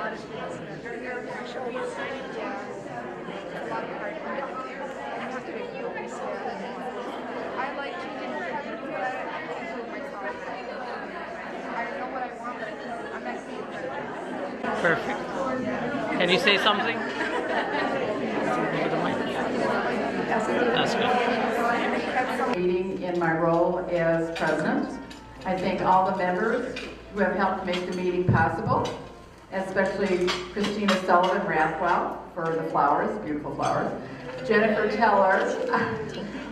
lot of things that are actually assigned down. It's a lot of hard work. I'm not going to feel myself. I like to do it, but I can't do it myself. I know what I want, but I'm not seeing it. Perfect. Can you say something? That's good. Meeting in my role as president. I thank all the members who have helped make the meeting possible, especially Christina Sullivan Rathwell for the flowers, beautiful flowers, Jennifer Teller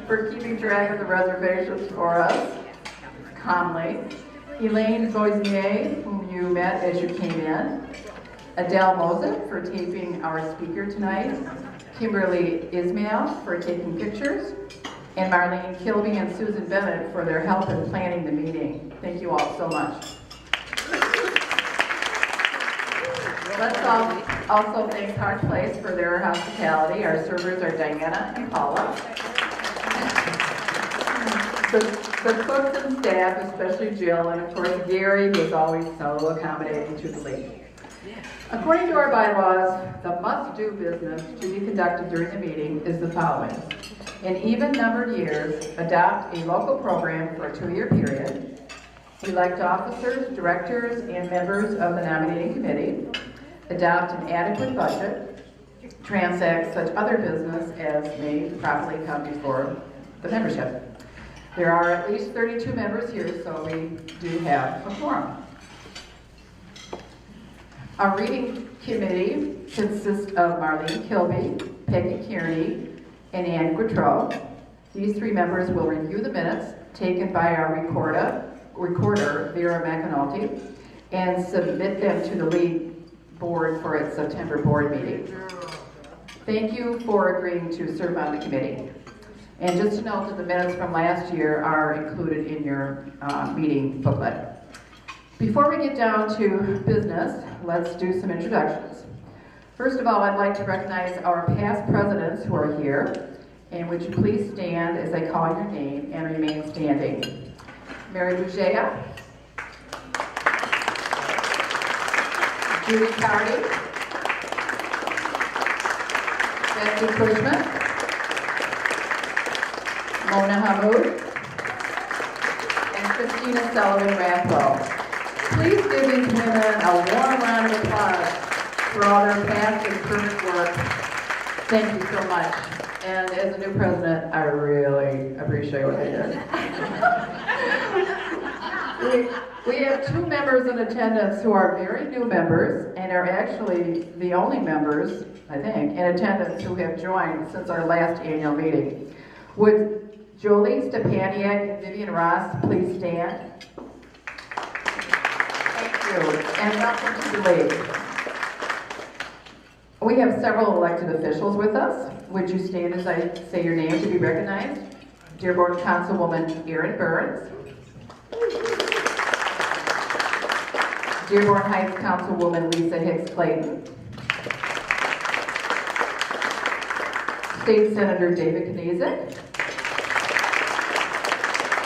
for keeping track of the reservations for us calmly, Elaine Boisnier, whom you met as you came in, Adele Mosen for taping our speaker tonight, Kimberly Ismail for taking pictures, and Marlene Kilby and Susan Bennett for their help in planning the meeting. Thank you all so much. Let's also thank Hard Place for their hospitality. Our servers are Diana and Paula. The cooks and staff, especially Jill, and of course Gary, who is always so accommodating to the lead. According to our bylaws, the must-do business to be conducted during the meeting is the following. In even-numbered years, adopt a local program for a 2-year period, elect officers, directors, and members of the nominating committee, adopt an adequate budget, transact such other business as may properly come before the membership. There are at least 32 members here, so we do have a quorum. Our reading committee consists of Marlene Kilby, Peggy Kearney, and Ann Gautreau. These 3 members will review the minutes taken by our recorder, Vera McAnulty, and submit them to the lead board for its September board meeting. Thank you for agreeing to serve on the committee. And just to note that the minutes from last year are included in your meeting booklet. Before we get down to business, let's do some introductions. First of all, I'd like to recognize our past presidents who are here. And would you please stand as I call your name and remain standing. Mary Bougia, Judy Carty, Betsy Cushman, Mona Hamoud, and Christina Sullivan Rathwell. Please give these women a warm round of applause for all their past and current work. Thank you so much. And as a new president, I really appreciate what they did. We have 2 members in attendance who are very new members and are actually the only members, I think, in attendance who have joined since our last annual meeting. Would Jolie Stepaniak and Vivian Ross please stand? Thank you, and welcome to the league. We have several elected officials with us. Would you stand as I say your name to be recognized? Dearborn Councilwoman Erin Burns. Dearborn Heights Councilwoman Lisa Hicks-Clayton. State Senator David Kniezek.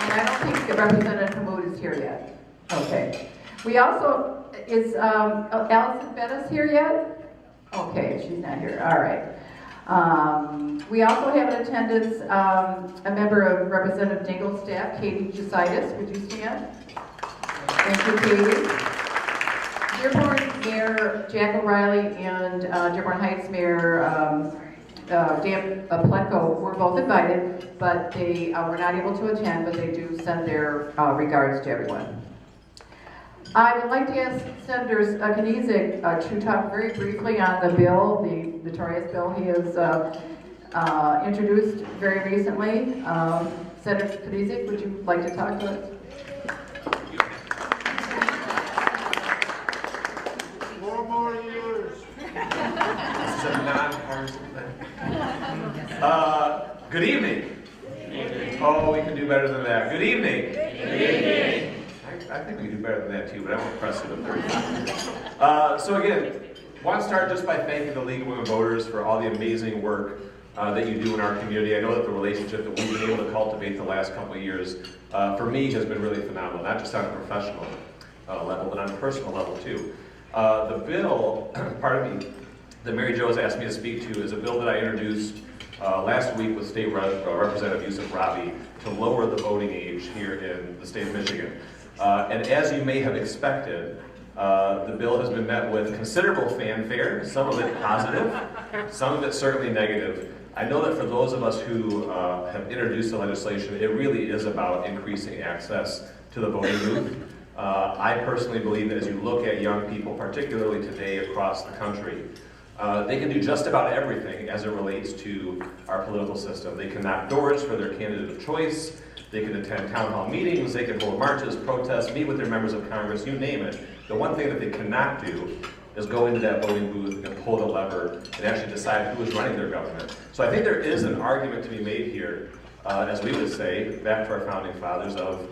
And I don't think Representative Hamoud is here yet. Okay. We also, is Allison Bettis here yet? Okay, she's not here. All right. We also have in attendance a member of Representative Dingle's staff, Katie Jusitis. Would you stand? Thank you, Katie. Dearborn Mayor Jack O'Reilly and Dearborn Heights Mayor Dan Pletko were both invited, but they were not able to attend, but they do send their regards to everyone. I would like to ask Senator Kniezek to talk very briefly on the bill, the notorious bill he has introduced very recently. Senator Kniezek, would you like to talk to us? 4 more years. This is a non-partisan thing. Good evening. Oh, we can do better than that. Good evening. Good evening. I think we can do better than that too, but I won't press it up. So again, want to start just by thanking the League of Women Voters for all the amazing work that you do in our community. I know that the relationship that we've been able to cultivate the last couple of years, for me, has been really phenomenal, not just on a professional level, but on a personal level too. The bill, pardon me, that Mary Jo has asked me to speak to is a bill that I introduced last week with State Representative Yusuf Rabi to lower the voting age here in the state of Michigan. And as you may have expected, the bill has been met with considerable fanfare, some of it positive, some of it certainly negative. I know that for those of us who have introduced the legislation, it really is about increasing access to the voting booth. I personally believe that as you look at young people, particularly today across the country, they can do just about everything as it relates to our political system. They can knock doors for their candidate of choice, they can attend town hall meetings, they can hold marches, protests, meet with their members of Congress, you name it. The one thing that they cannot do is go into that voting booth and pull the lever and actually decide who is running their government. So I think there is an argument to be made here, as we would say, back to our founding fathers, of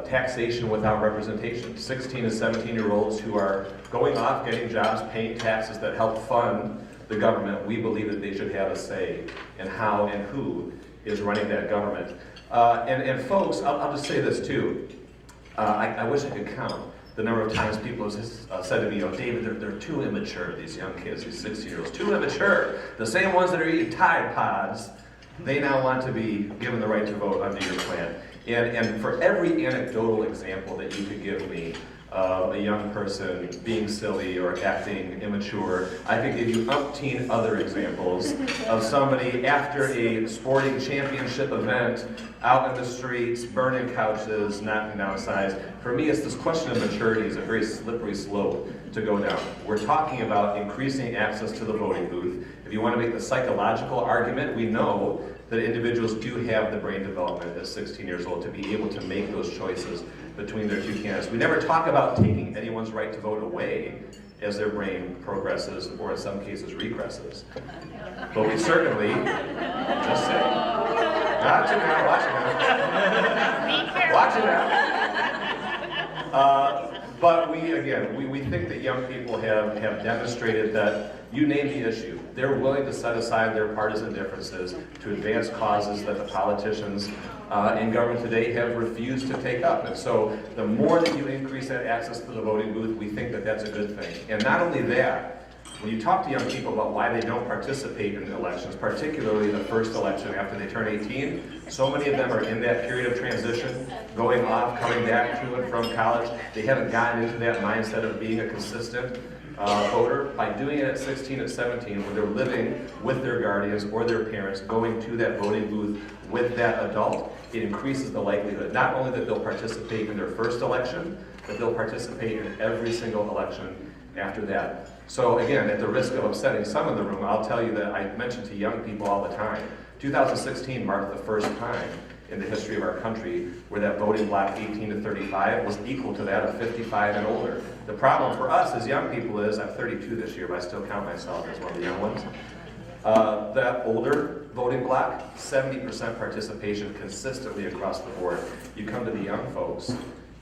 taxation without representation. 16 and 17-year-olds who are going off, getting jobs, paying taxes that help fund the government, we believe that they should have a say in how and who is running that government. And folks, I'll just say this too. I wish I could count the number of times people have said to me, oh, David, they're too immature, these young kids, these 16-year-olds, too immature. The same ones that are eating Tide Pods, they now want to be given the right to vote under your plan. And for every anecdotal example that you could give me of a young person being silly or acting immature, I could give you umpteen other examples of somebody after a sporting championship event out in the streets, burning couches, knocking down signs. For me, it's this question of maturity is a very slippery slope to go down. We're talking about increasing access to the voting booth. If you want to make the psychological argument, we know that individuals do have the brain development at 16 years old to be able to make those choices between their two candidates. We never talk about taking anyone's right to vote away as their brain progresses, or in some cases regresses. But we certainly, just say, watch it now, watch it now. But we think that young people have demonstrated that you name the issue, they're willing to set aside their partisan differences to advance causes that the politicians in government today have refused to take up. And so the more that you increase that access to the voting booth, we think that that's a good thing. And not only that, when you talk to young people about why they don't participate in elections, particularly the first election after they turn 18, so many of them are in that period of transition, going off, coming back to and from college. They haven't gotten into that mindset of being a consistent voter. By doing it at 16 and 17, when they're living with their guardians or their parents, going to that voting booth with that adult, it increases the likelihood, not only that they'll participate in their first election, but they'll participate in every single election after that. So again, at the risk of upsetting some in the room, I'll tell you that I mention to young people all the time, 2016 marked the first time in the history of our country where that voting bloc 18 to 35 was equal to that of 55 and older. The problem for us as young people is, I'm 32 this year, but I still count myself as one of the young ones. That older voting bloc, 70% participation consistently across the board. You come to the young folks,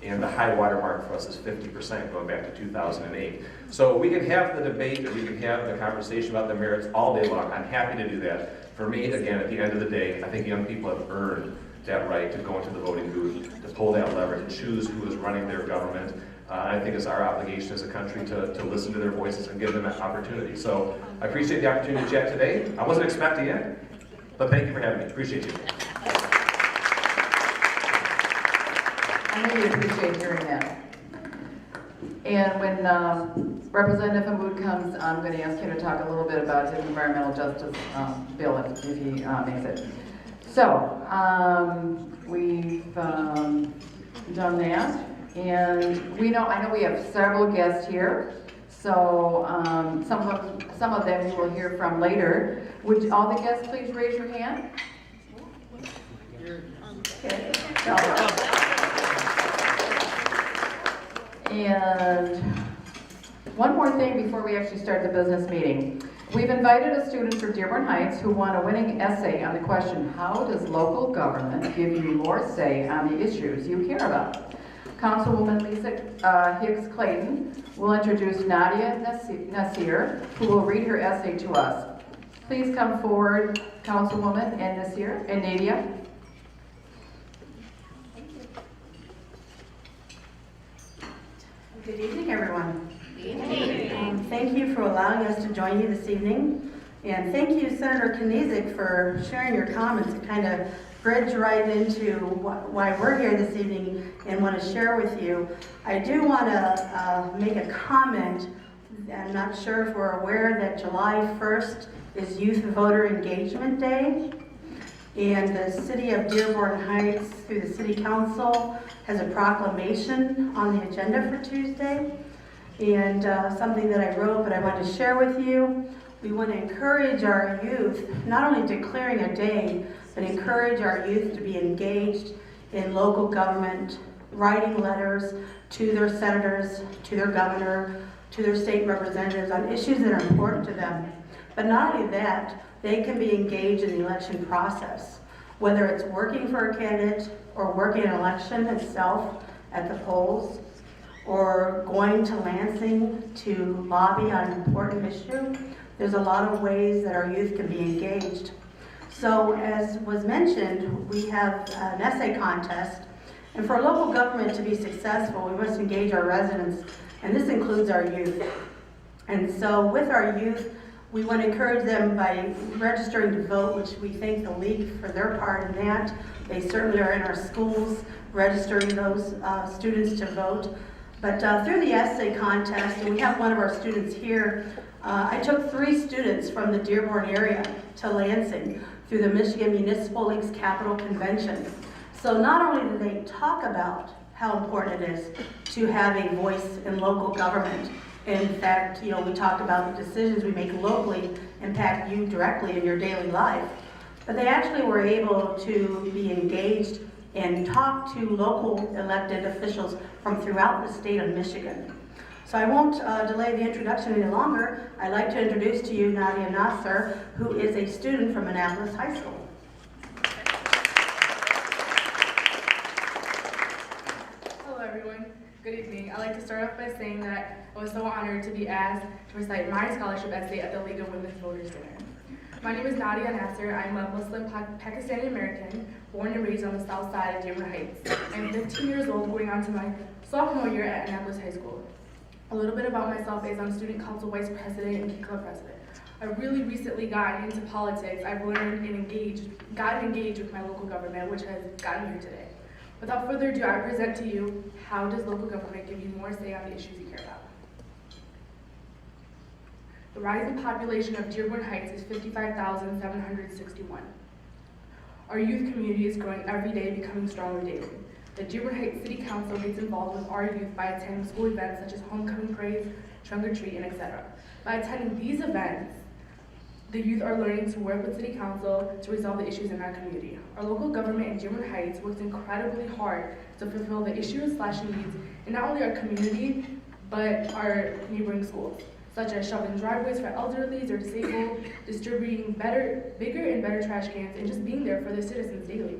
and the high water mark for us is 50% going back to 2008. So we can have the debate, or we can have the conversation about the merits all day long. I'm happy to do that. For me, again, at the end of the day, I think young people have earned that right to go into the voting booth, to pull that lever, to choose who is running their government. I think it's our obligation as a country to listen to their voices and give them that opportunity. So I appreciate the opportunity to chat today. I wasn't expecting it, but thank you for having me. Appreciate you. I really appreciate hearing that. And when Representative Hammoud comes, I'm going to ask him to talk a little bit about his environmental justice bill if he makes it. So, we've done that, and I know we have several guests here, so some of them you will hear from later. Would all the guests please raise your hand? Okay. And one more thing before we actually start the business meeting. We've invited a student from Dearborn Heights who won a winning essay on the question, how does local government give you more say on the issues you care about? Councilwoman Lisa Hicks-Clayton will introduce Nadia Nasir, who will read her essay to us. Please come forward, Councilwoman and Nasir and Nadia. Good evening, everyone. Good evening. thank you for allowing us to join you this evening. And thank you, Senator Kniezek, for sharing your comments and kind of bridge right into why we're here this evening and want to share with you. I do want to make a comment. I'm not sure if we're aware that July 1st is Youth Voter Engagement Day. And the city of Dearborn Heights, through the city council, has a proclamation on the agenda for Tuesday. And something that I wrote, but I want to share with you. We want to encourage our youth, not only declaring a day, but encourage our youth to be engaged in local government, writing letters to their senators, to their governor, to their state representatives on issues that are important to them. But not only that, they can be engaged in the election process, whether it's working for a candidate or working an election itself at the polls, or going to Lansing to lobby on an important issue. There's a lot of ways that our youth can be engaged. So as was mentioned, we have an essay contest, and for local government to be successful, we must engage our residents, and this includes our youth. And so with our youth, we want to encourage them by registering to vote, which we thank the League for their part in that. They certainly are in our schools registering those students to vote. But through the essay contest, and we have one of our students here, I took 3 students from the Dearborn area to Lansing through the Michigan Municipal League's Capital Convention. So not only do they talk about how important it is to have a voice in local government. In fact, we talked about the decisions we make locally impact you directly in your daily life. But they actually were able to be engaged and talk to local elected officials from throughout the state of Michigan. So I won't delay the introduction any longer. I'd like to introduce to you Nadia Nasser, who is a student from Annapolis High School. Hello everyone, good evening. I'd like to start off by saying that I was so honored to be asked to recite my scholarship essay at the League of Women's Voters Dinner. My name is Nadia Nasser. I'm a Muslim Pakistani American, born and raised on the south side of Dearborn Heights. I'm 15 years old, going on to my sophomore year at Annapolis High School. A little bit about myself is I'm student council vice president and key club president. I really recently gotten into politics. I've learned and gotten engaged with my local government, which has gotten me here today. Without further ado, I present to you, how does local government give you more say on the issues you care about? The rising population of Dearborn Heights is 55,761. Our youth community is growing every day, becoming stronger daily. The Dearborn Heights City Council gets involved with our youth by attending school events such as homecoming parades, trunk or treat, and etc. By attending these events, the youth are learning to work with City Council to resolve the issues in our community. Our local government in Dearborn Heights works incredibly hard to fulfill the issues/needs in not only our community, but our neighboring schools, such as shoveling driveways for elderly or disabled, distributing bigger and better trash cans, and just being there for their citizens daily.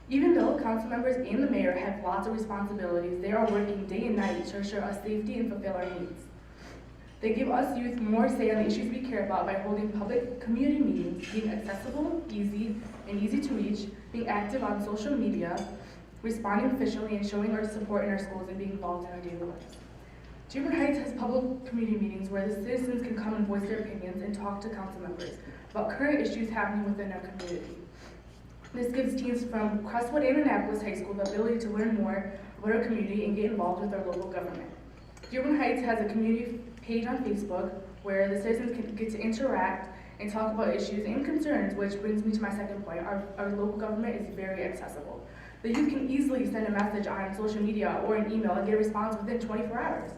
Even though council members and the mayor have lots of responsibilities, they are working day and night to ensure our safety and fulfill our needs. They give us youth more say on the issues we care about by holding public community meetings, being accessible, easy to reach, being active on social media, responding efficiently, and showing our support in our schools and being involved in our daily lives. Dearborn Heights has public community meetings where the citizens can come and voice their opinions and talk to council members about current issues happening within our community. This gives teams from Crestwood and Annapolis High School the ability to learn more about our community and get involved with our local government. Dearborn Heights has a community page on Facebook where the citizens can get to interact and talk about issues and concerns, which brings me to my second point. Our local government is very accessible. The youth can easily send a message on social media or an email and get a response within 24 hours.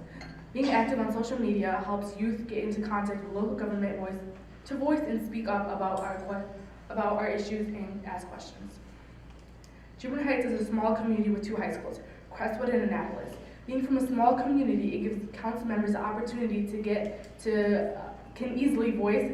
Being active on social media helps youth get into contact with local government to voice and speak up about our issues and ask questions. Dearborn Heights is a small community with 2 high schools, Crestwood and Annapolis. Being from a small community, it gives council members the opportunity can easily voice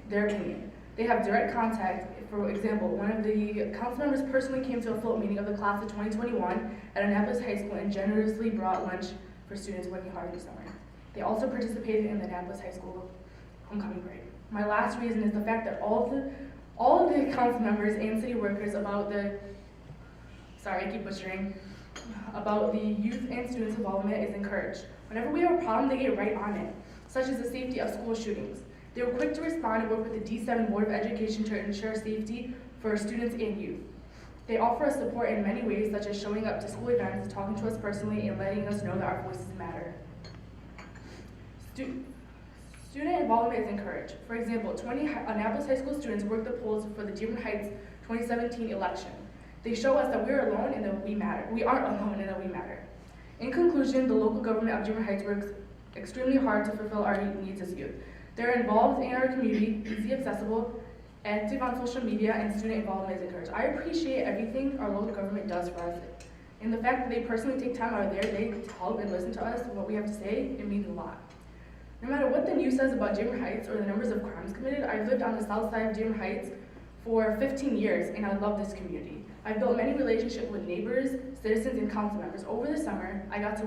their opinion. They have direct contact. For example, one of the council members personally came to a float meeting of the class of 2021 at Annapolis High School and generously brought lunch for students working hard this summer. They also participated in the Annapolis High School homecoming parade. My last reason is the fact that all of the council members and city workers about the youth and students' involvement is encouraged. Whenever we have a problem, they get right on it. such as the safety of school shootings. They were quick to respond and work with the D7 Board of Education to ensure safety for students and youth. They offer us support in many ways, such as showing up to school events, talking to us personally, and letting us know that our voices matter. Student involvement is encouraged. For example, 20 Annapolis High School students worked the polls for the Dearborn Heights 2017 election. They show us that we are alone and that we matter. We aren't alone and that we matter. In conclusion, the local government of Dearborn Heights works extremely hard to fulfill our needs as youth. They're involved in our community, easy accessible, active on social media, and student involvement is encouraged. I appreciate everything our local government does for us. And the fact that they personally take time out of their day to help and listen to us and what we have to say, it means a lot. No matter what the news says about Dearborn Heights or the numbers of crimes committed, I've lived on the south side of Dearborn Heights for 15 years, and I love this community. I've built many relationships with neighbors, citizens, and council members. Over the summer, I got the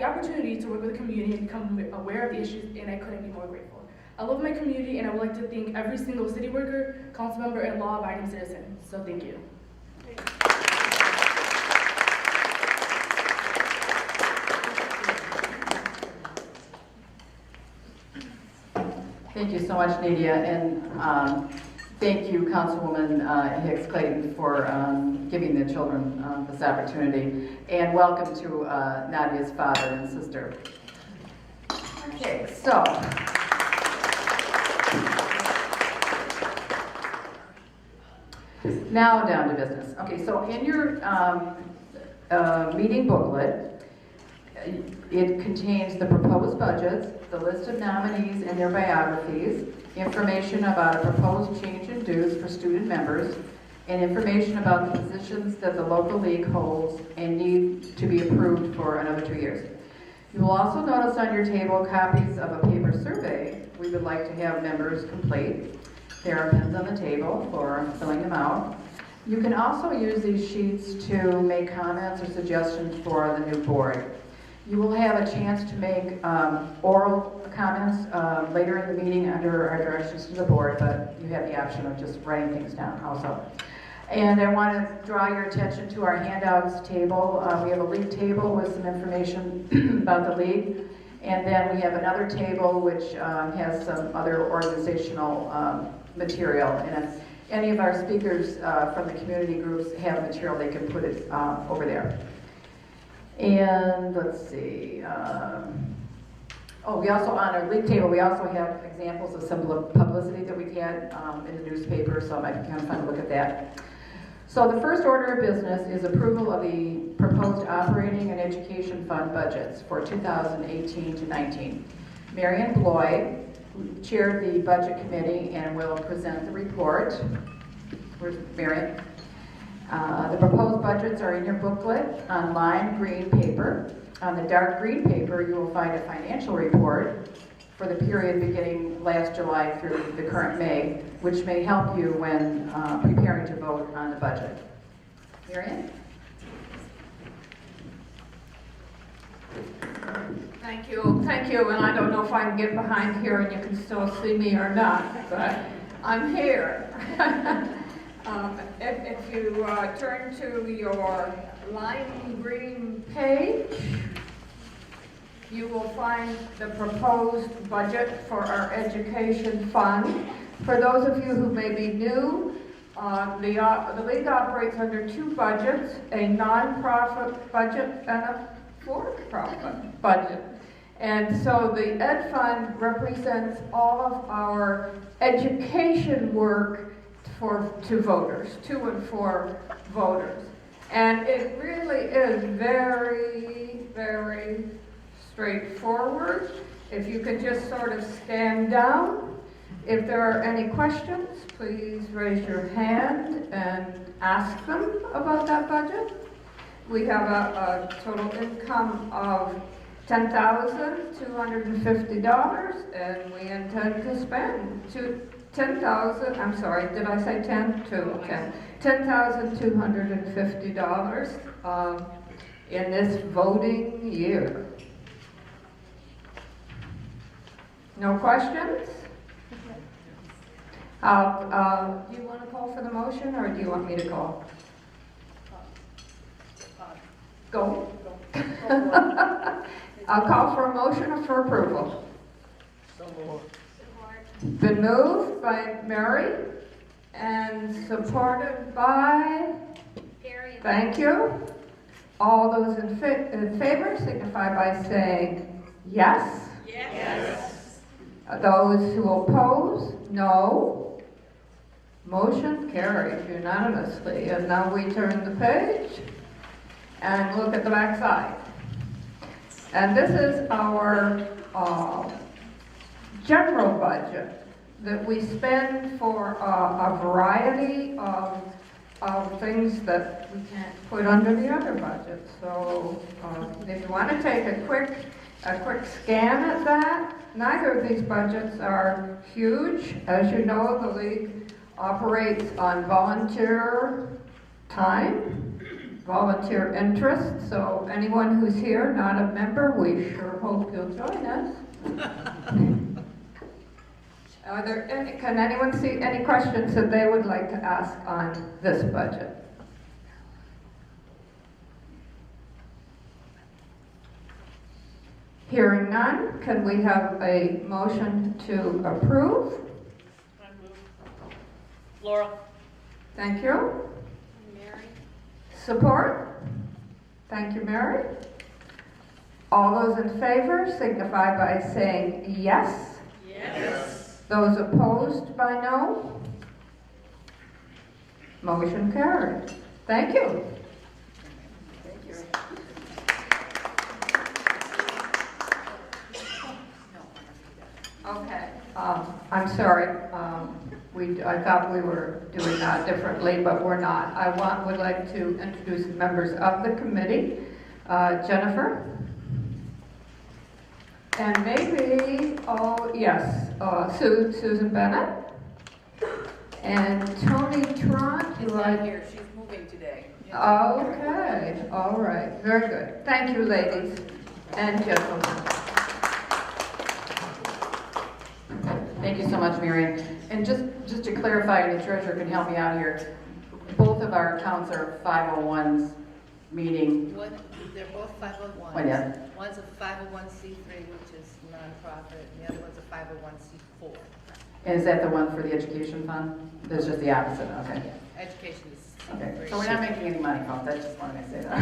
opportunity to work with the community and become aware of the issues, and I couldn't be more grateful. I love my community, and I would like to thank every single city worker, council member, and law-abiding citizen. So thank you. Thank you so much, Nadia, and thank you, Councilwoman Hicks-Clayton, for giving the children this opportunity, and welcome to Nadia's father and sister. Okay, so now down to business. Okay, so in your meeting booklet, it contains the proposed budgets, the list of nominees and their biographies, information about a proposed change in dues for student members, and information about the positions that the local league holds and need to be approved for another 2 years. You will also notice on your table copies of a paper survey we would like to have members complete. There are pens on the table for filling them out. You can also use these sheets to make comments or suggestions for the new board. You will have a chance to make oral comments later in the meeting under our directions to the board, but you have the option of just writing things down also. And I want to draw your attention to our handouts table. We have a league table with some information about the league, and then we have another table which has some other organizational material. And if any of our speakers from the community groups have material, they can put it over there. And let's see, we also, on our league table, we also have examples of some publicity that we've had in the newspaper, so it might be kind of fun to look at that. So the first order of business is approval of the proposed operating and education fund budgets for 2018 to 19. Marion Bloy chaired the budget committee and will present the report. Where's Marion? The proposed budgets are in your booklet on lime green paper. On the dark green paper, you will find a financial report for the period beginning last July through the current May, which may help you when preparing to vote on the budget. Marion? Thank you, and I don't know if I can get behind here and you can still see me or not, but I'm here. If you turn to your lime green page, you will find the proposed budget for our education fund. For those of you who may be new, the league operates under two budgets, a non-profit budget and a for-profit budget. And so the Ed Fund represents all of our education work to voters, to and for voters. And it really is very, very straightforward. If you could just sort of stand down. If there are any questions, please raise your hand and ask them about that budget. We have a total income of $10,250, and we intend to spend $10,250 in this voting year. No questions? Do you want to call for the motion, or do you want me to call? Go. I'll call for a motion for approval. So moved. Been moved by Mary and supported by, thank you. All those in favor signify by saying yes. Yes. Those who oppose, no. Motion carried unanimously. And now we turn the page and look at the back side. And this is our general budget that we spend for a variety of things that we can't put under the other budget. So if you want to take a quick scan at that, neither of these budgets are huge. As you know, the league operates on volunteer time, volunteer interest. So anyone who's here, not a member, we sure hope you'll join us. Can anyone see any questions that they would like to ask on this budget? Hearing none, can we have a motion to approve? Laura. Thank you. Mary. Support? Thank you, Mary. All those in favor signify by saying yes. Yes. Those opposed by no? Motion carried. Thank you. Okay, I'm sorry. I thought we were doing that differently, but we're not. Would like to introduce members of the committee. Jennifer. And maybe, Susan Bennett. And Tony Trant. Here, she's moving today. Okay, all right, very good. Thank you, ladies and gentlemen. Thank you so much, Mary. And just to clarify, and the treasurer can help me out here, both of our accounts are 501s, meaning... They're both 501s. Well, yeah. One's a 501c3, which is nonprofit, and the other one's a 501c4. And is that the one for the education fund? There's just the opposite, okay. Yeah, education is Okay, C3. so we're not making any money from it, I just wanted to say that.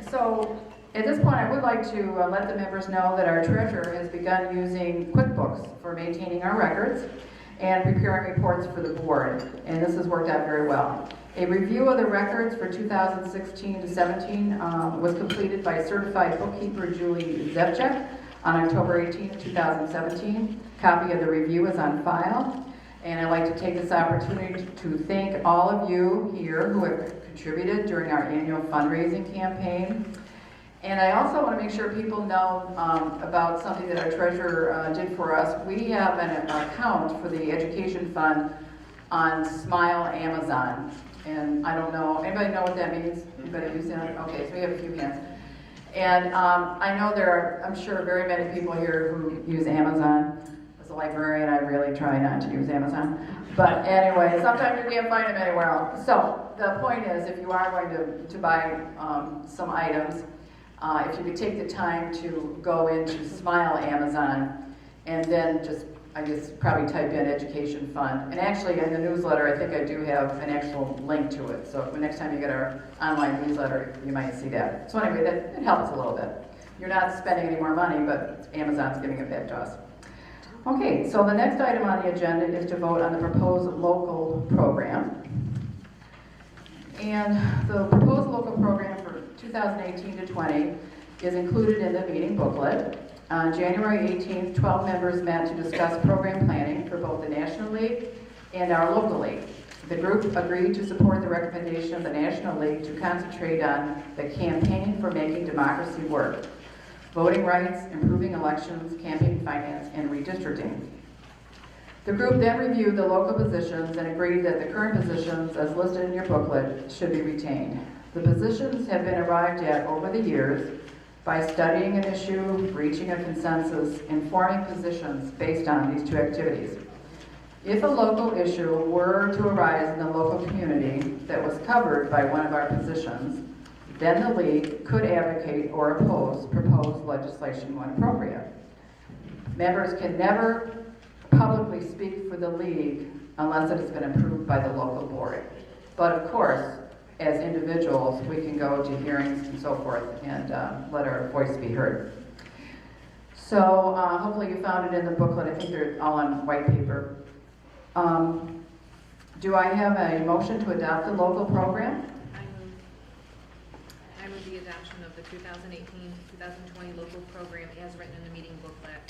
So at this point, I would like to let the members know that our treasurer has begun using QuickBooks for maintaining our records and preparing reports for the board, and this has worked out very well. A review of the records for 2016 to 17 was completed by certified bookkeeper Julie Zevchek on October 18, 2017. Copy of the review is on file. And I'd like to take this opportunity to thank all of you here who have contributed during our annual fundraising campaign. And I also want to make sure people know about something that our treasurer did for us. We have an account for the education fund on Smile Amazon. And I don't know, anybody know what that means? Anybody use that? Okay, so we have a few hands. And I know there are, I'm sure, very many people here who use Amazon. As a librarian, I really try not to use Amazon. But anyway, sometimes you can't find them anywhere else. So the point is, if you are going to buy some items, if you could take the time to go into Smile Amazon and then just, I guess, probably type in education fund. And actually in the newsletter, I think I do have an actual link to it. So the next time you get our online newsletter, you might see that. So anyway, it helps a little bit. You're not spending any more money, but Amazon's giving it back to us. Okay, so the next item on the agenda is to vote on the proposed local program. And the proposed local program for 2018 to 20 is included in the meeting booklet. On January 18th, 12 members met to discuss program planning for both the National League and our local league. The group agreed to support the recommendation of the National League to concentrate on the campaign for making democracy work, voting rights, improving elections, campaign finance, and redistricting. The group then reviewed the local positions and agreed that the current positions as listed in your booklet should be retained. The positions have been arrived at over the years by studying an issue, reaching a consensus, and forming positions based on these two activities. If a local issue were to arise in the local community that was covered by one of our positions, then the league could advocate or oppose proposed legislation when appropriate. Members can never publicly speak for the league unless it has been approved by the local board. But of course, as individuals, we can go to hearings and so forth and let our voice be heard. So hopefully you found it in the booklet. I think they're all on white paper. Do I have a motion to adopt the local program? I move the adoption of the 2018-2020 local program as written in the meeting booklet.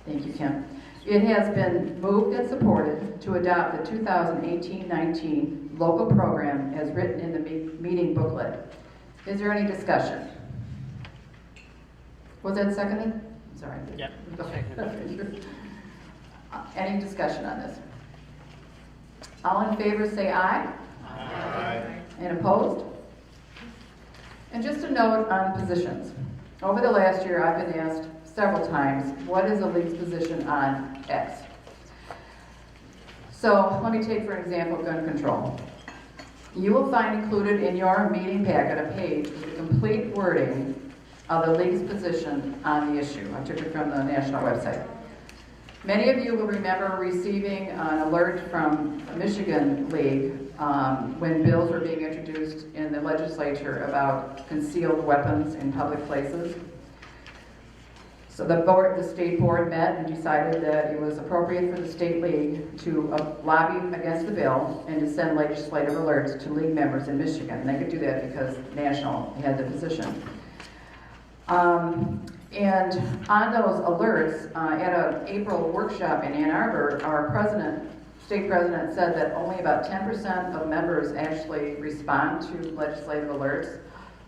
Thank you, Kim. It has been moved and supported to adopt the 2018-19 local program as written in the meeting booklet. Is there any discussion? Was that seconded? Sorry. Yep. Any discussion on this? All in favor say aye. Aye. And opposed? And just a note on positions. Over the last year, I've been asked several times, what is the league's position on X? So let me take, for example, gun control. You will find included in your meeting packet a page with the complete wording of the league's position on the issue. I took it from the national website. Many of you will remember receiving an alert from the Michigan League when bills were being introduced in the legislature about concealed weapons in public places. So the state board met and decided that it was appropriate for the state league to lobby against the bill and to send legislative alerts to league members in Michigan. And they could do that because national had the position. And on those alerts, at an April workshop in Ann Arbor, our state president said that only about 10% of members actually respond to legislative alerts,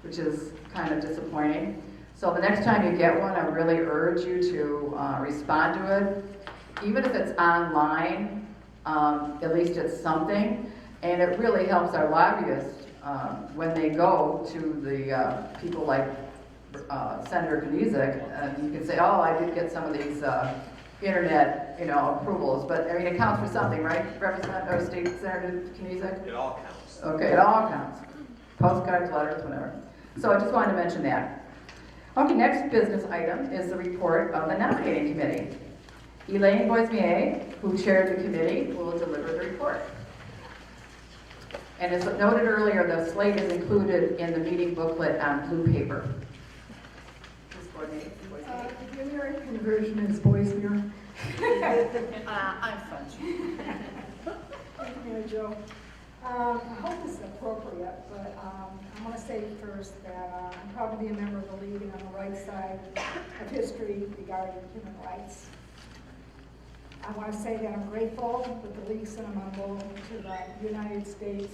which is kind of disappointing. So the next time you get one, I really urge you to respond to it. Even if it's online, at least it's something. And it really helps our lobbyists when they go to the people like Senator Knizek, you can say, oh, I did get some of these internet, approvals, but I mean, it counts for something, right, State Senator Knizek? It all counts. Okay, it all counts. Postcards, letters, whatever. So I just wanted to mention that. Okay, next business item is the report of the nominating committee. Elaine Boismier, who chaired the committee, will deliver the report. And as noted earlier, the slate is included in the meeting booklet on blue paper. The American conversion is Boismier. I'm French. Thank you, Joe. I hope this is appropriate, but I want to say first that I'm proud to be a member of the League and on the right side of history regarding human rights. I want to say that I'm grateful that the League sent a memo to the United States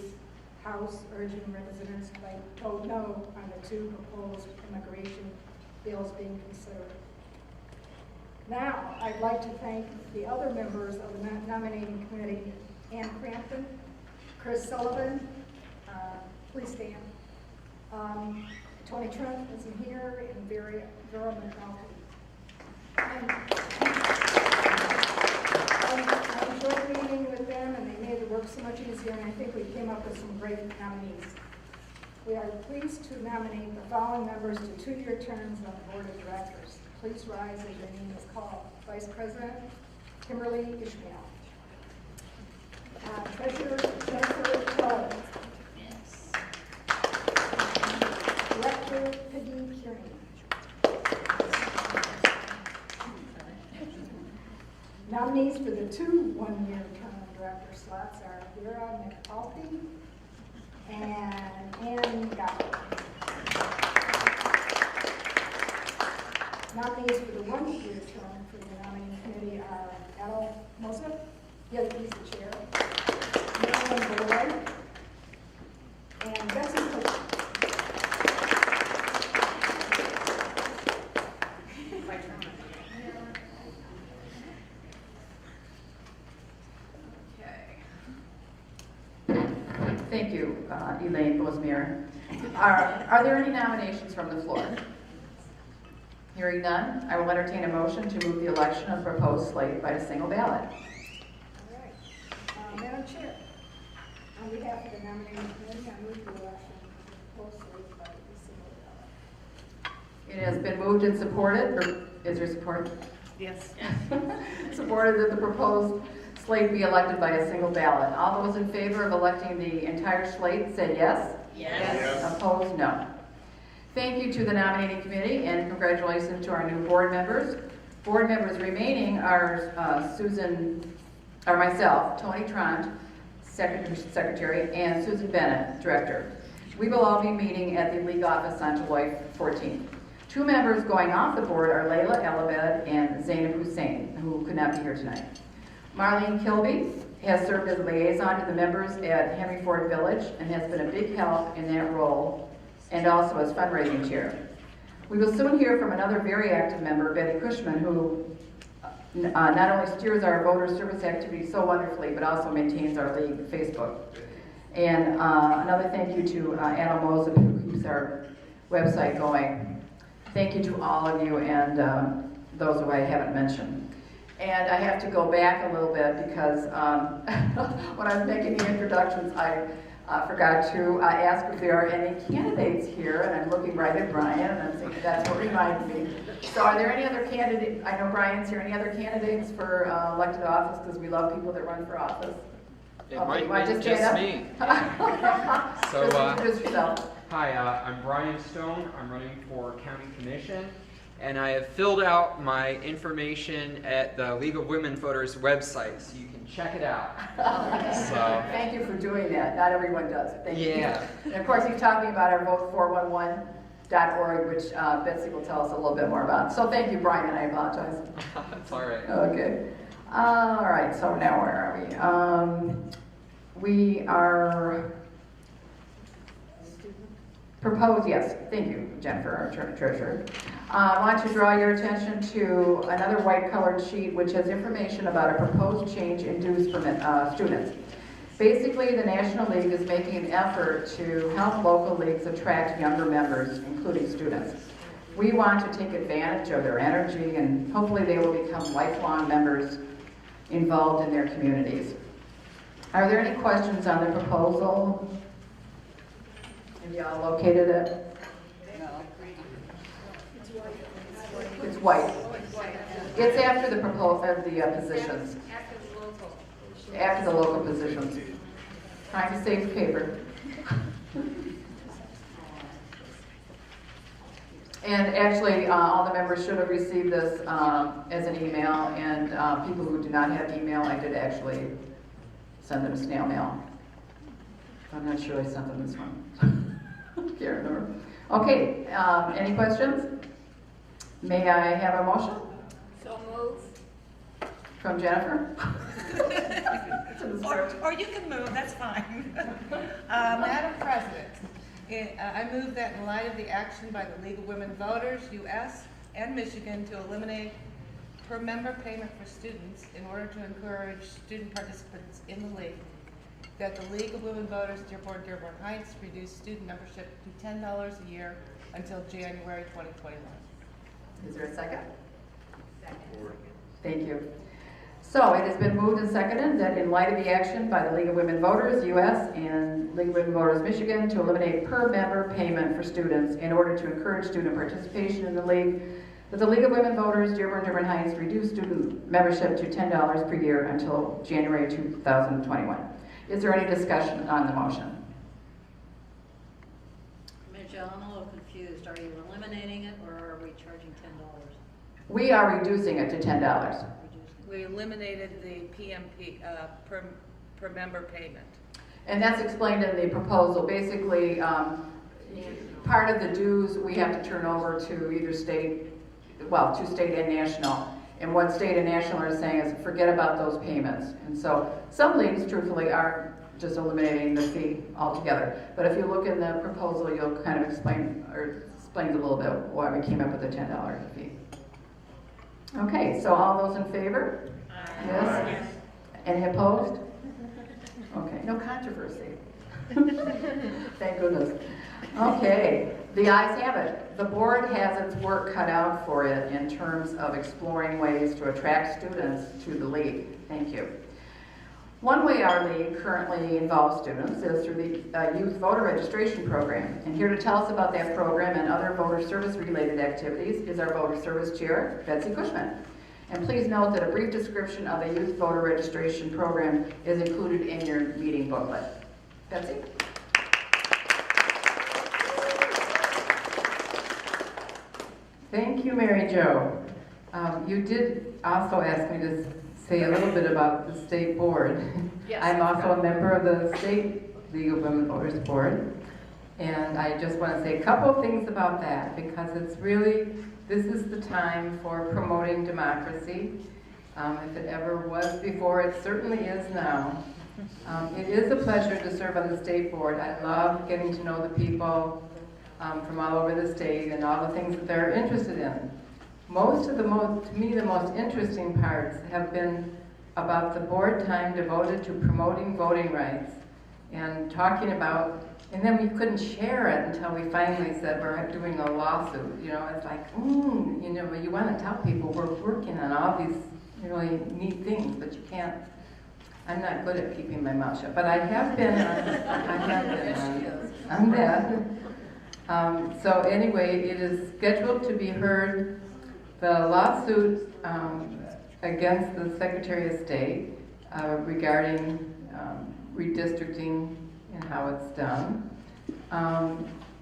House urging residents to vote no on the two proposed immigration bills being considered. Now, I'd like to thank the other members of the nominating committee, Ann Crampton, Chris Sullivan, please stand, Tony Trent isn't here, and Darrell Donakowski. I enjoyed meeting with them, and they made the work so much easier, and I think we came up with some great nominees. We are pleased to nominate the following members to 2-year terms on the board of directors. Please rise as your name is called. Vice President Kimberly Ishmael. Treasurer Jennifer Kelly. Yes. Director Peggy Kearney. Nominees for the 2 one-year term director slots are Vera McAuliffe and Ann Gottlieb. Nominees for the 1-year term for the nominating committee are Al Mosip, yes, he's the chair, Marilyn Boyd, and Betsy Cook. Thank you, Elaine Boismier. Are there any nominations from the floor? Hearing none, I will entertain a motion to move the election of the proposed slate by a single ballot. All right. Madam Chair, on behalf of the nominating committee, I move the election of the proposed slate by It has been moved and supported, or is there support? Yes. Supported that the proposed slate be elected by a single ballot. All those in favor of electing the entire slate say yes. Yes. Opposed, no. Thank you to the nominating committee and congratulations to our new board members. Board members remaining are myself, Tony Trant, Secretary, and Susan Bennett, Director. We will all be meeting at the league office on July 14th. Two members going off the board are Layla Elabed and Zainab Hussein, who could not be here tonight. Marlene Kilby has served as a liaison to the members at Henry Ford Village and has been a big help in that role, and also as fundraising chair. We will soon hear from another very active member, Betty Cushman, who not only steers our voter service activity so wonderfully, but also maintains our league Facebook. And another thank you to Adam Mosip, who keeps our website going. Thank you to all of you and those who I haven't mentioned. And I have to go back a little bit because when I was making the introductions, I forgot to ask if there are any candidates here, and I'm looking right at Brian, and I'm thinking that's what reminded me. So are there any other candidates? I know Brian's here. Any other candidates for elected office? Because we love people that run for office. It Okay, might be just me. So, Just introduce yourself. hi, I'm Brian Stone. I'm running for County Commission, and I have filled out my information at the League of Women Voters website, so you can check it out. So, Thank you for doing that. Not everyone does. Thank you. yeah. And of course, he's talking about our vote411.org, which Betsy will tell us a little bit more about. So thank you, Brian, and I apologize. That's all right. Okay. All right, so now where are we? We are proposed, yes, thank you, Jennifer, our treasurer. I want to draw your attention to another white-colored sheet which has information about a proposed change in dues for students. Basically, the National League is making an effort to help local leagues attract younger members, including students. We want to take advantage of their energy, and hopefully they will become lifelong members involved in their communities. Are there any questions on the proposal? Have y'all located it? It's white. It's after the positions. After the local positions. Trying to save paper. And actually, all the members should have received this as an email, and people who do not have email, I did actually send them snail mail. I'm not sure I sent them this one. Can't remember. Okay, any questions? May I have a motion? So move. From Jennifer? Or you can move, that's fine. Madam President, I move that in light of the action by the League of Women Voters, U.S. and Michigan, to eliminate per member payment for students in order to encourage student participants in the league, that the League of Women Voters, Dearborn Heights, reduce student membership to $10 a year until January 2021. Is there a second? Second. Thank you. So it has been moved and seconded that in light of the action by the League of Women Voters, U.S. and League of Women Voters, Michigan, to eliminate per member payment for students in order to encourage student participation in the league, that the League of Women Voters, Dearborn Heights, reduce student membership to $10 per year until January 2021. Is there any discussion on the motion? Michelle, I'm a little confused. Are you eliminating it or are we charging $10? We are reducing it to $10. We eliminated the PMP per member payment. And that's explained in the proposal. Basically, part of the dues we have to turn over to either state, well, to state and national. And what state and national are saying is forget about those payments. And so some leagues, truthfully, are just eliminating the fee altogether. But if you look in the proposal, you'll kind of explains a little bit why we came up with the $10 fee. Okay, so all those in favor? Aye. Yes? Any opposed? Okay, no controversy. Thank goodness. Okay, the ayes have it. The board has its work cut out for it in terms of exploring ways to attract students to the league. Thank you. One way our league currently involves students is through the Youth Voter Registration Program. And here to tell us about that program and other voter service related activities is our Voter Service Chair, Betsy Cushman. And please note that a brief description of the Youth Voter Registration Program is included in your meeting booklet. Betsy? Thank you, Mary Jo. You did also ask me to say a little bit about the state board. Yes. I'm also a member of the State League of Women Voters Board, and I just want to say a couple of things about that, because it's really, this is the time for promoting democracy. If it ever was before, it certainly is now. It is a pleasure to serve on the state board. I love getting to know the people from all over the state and all the things that they're interested in. To me, the most interesting parts have been about the board time devoted to promoting voting rights and talking about, and then we couldn't share it until we finally said we're doing a lawsuit. You know, it's like, you know, you want to tell people we're working on all these really neat things, but you can't. I'm not good at keeping my mouth shut, but I have been on that. So anyway, it is scheduled to be heard. The lawsuit against the Secretary of State regarding redistricting and how it's done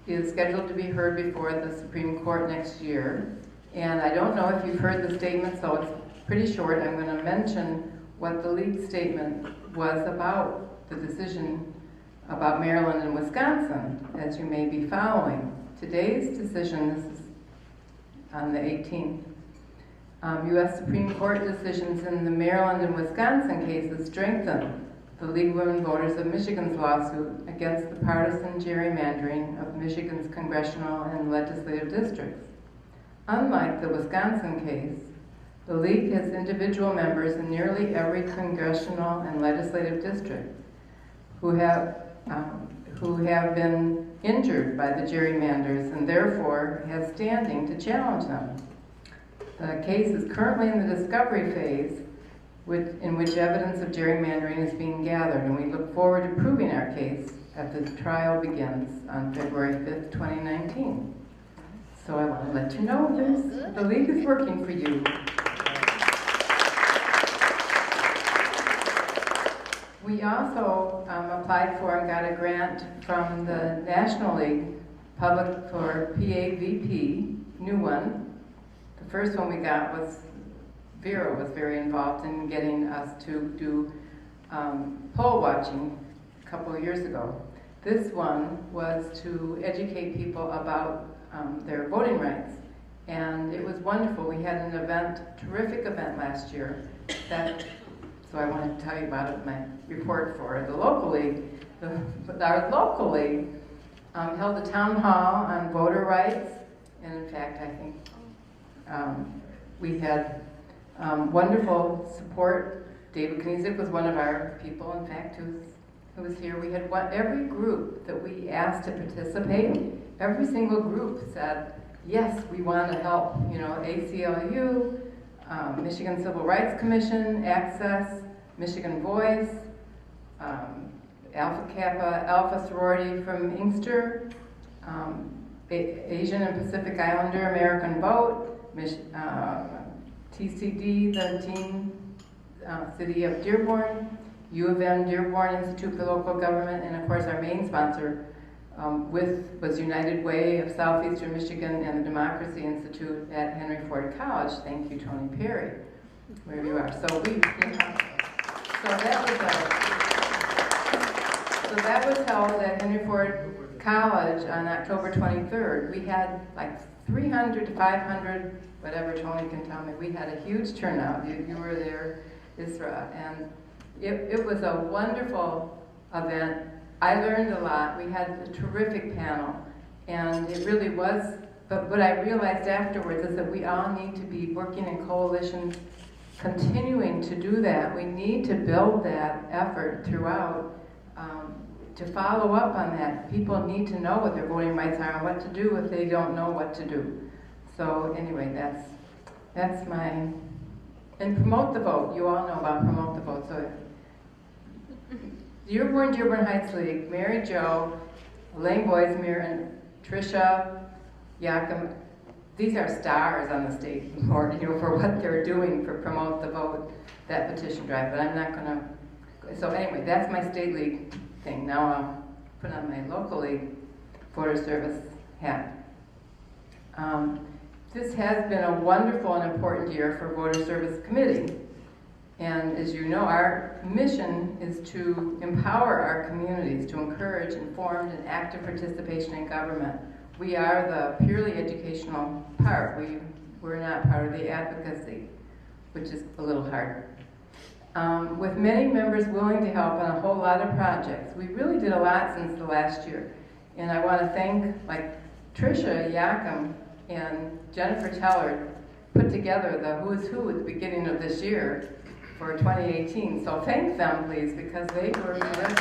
is scheduled to be heard before the Supreme Court next year. And I don't know if you've heard the statement, so it's pretty short. I'm going to mention what the league statement was about the decision about Maryland and Wisconsin, as you may be following. Today's decision, this is on the 18th, U.S. Supreme Court decisions in the Maryland and Wisconsin cases strengthen the League of Women Voters of Michigan's lawsuit against the partisan gerrymandering of Michigan's congressional and legislative districts. Unlike the Wisconsin case, the League has individual members in nearly every congressional and legislative district who have been injured by the gerrymanders and therefore have standing to challenge them. The case is currently in the discovery phase, in which evidence of gerrymandering is being gathered, and we look forward to proving our case as the trial begins on February 5th, 2019. So I want to let you know the League is working for you. We also applied for and got a grant from the National League Public for PAVP, new one. The first one we got was, Vera was very involved in getting us to do poll watching a couple of years ago. This one was to educate people about their voting rights. And it was wonderful. We had an event, terrific event last year. So I wanted to tell you about it in my report for the local league. Our local league held a town hall on voter rights. And in fact, I think we had wonderful support. David Kniezek was one of our people, in fact, who was here. We had every group that we asked to participate, every single group said, yes, we want to help. You know, ACLU, Michigan Civil Rights Commission, Access, Michigan Voice, Alpha Kappa, Alpha Sorority from Inkster, Asian and Pacific Islander American Vote, TCD, the Teen City of Dearborn, U of M Dearborn Institute for Local Government, and of course our main sponsor was United Way of Southeastern Michigan and the Democracy Institute at Henry Ford College. Thank you, Tony Perry, wherever you are. So that was held at Henry Ford College on October 23rd. We had like 300 to 500, whatever Tony can tell me. We had a huge turnout. You were there, Isra, and it was a wonderful event. I learned a lot. We had a terrific panel, and it really was, but what I realized afterwards is that we all need to be working in coalitions, continuing to do that. We need to build that effort throughout to follow up on that. People need to know what their voting rights are and what to do if they don't know what to do. So anyway, that's my, and promote the vote. You all know about promote the vote. So Dearborn Heights League, Mary Jo, Elaine Boismere, and Tricia Yakum. These are stars on the state board, for what they're doing for promote the vote, that petition drive. But I'm not gonna. So anyway, that's my state league thing. Now I'll put on my local league voter service hat. This has been a wonderful and important year for Voter Service Committee. And as you know, our mission is to empower our communities to encourage informed and active participation in government. We are the purely educational part. We're not part of the advocacy, which is a little hard. With many members willing to help on a whole lot of projects. We really did a lot since the last year. And I want to thank, Tricia Yakum and Jennifer Teller put together the who's who at the beginning of this year for 2018. So thank them, please, because they were terrific.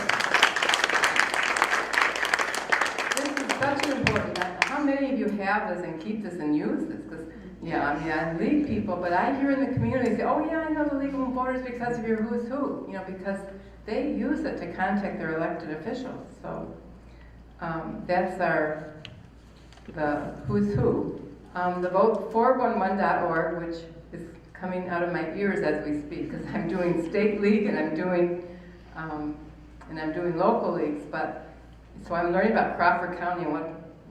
This is such an important. How many of you have this and keep this and use this? Because I lead people, but I hear in the community say, "Oh yeah, I know the League of Women Voters because of your who's who," because they use it to contact their elected officials. So that's the who's who. The vote 411.org, which is coming out of my ears as we speak, because I'm doing state league and I'm doing local leagues. So I'm learning about Crawford County and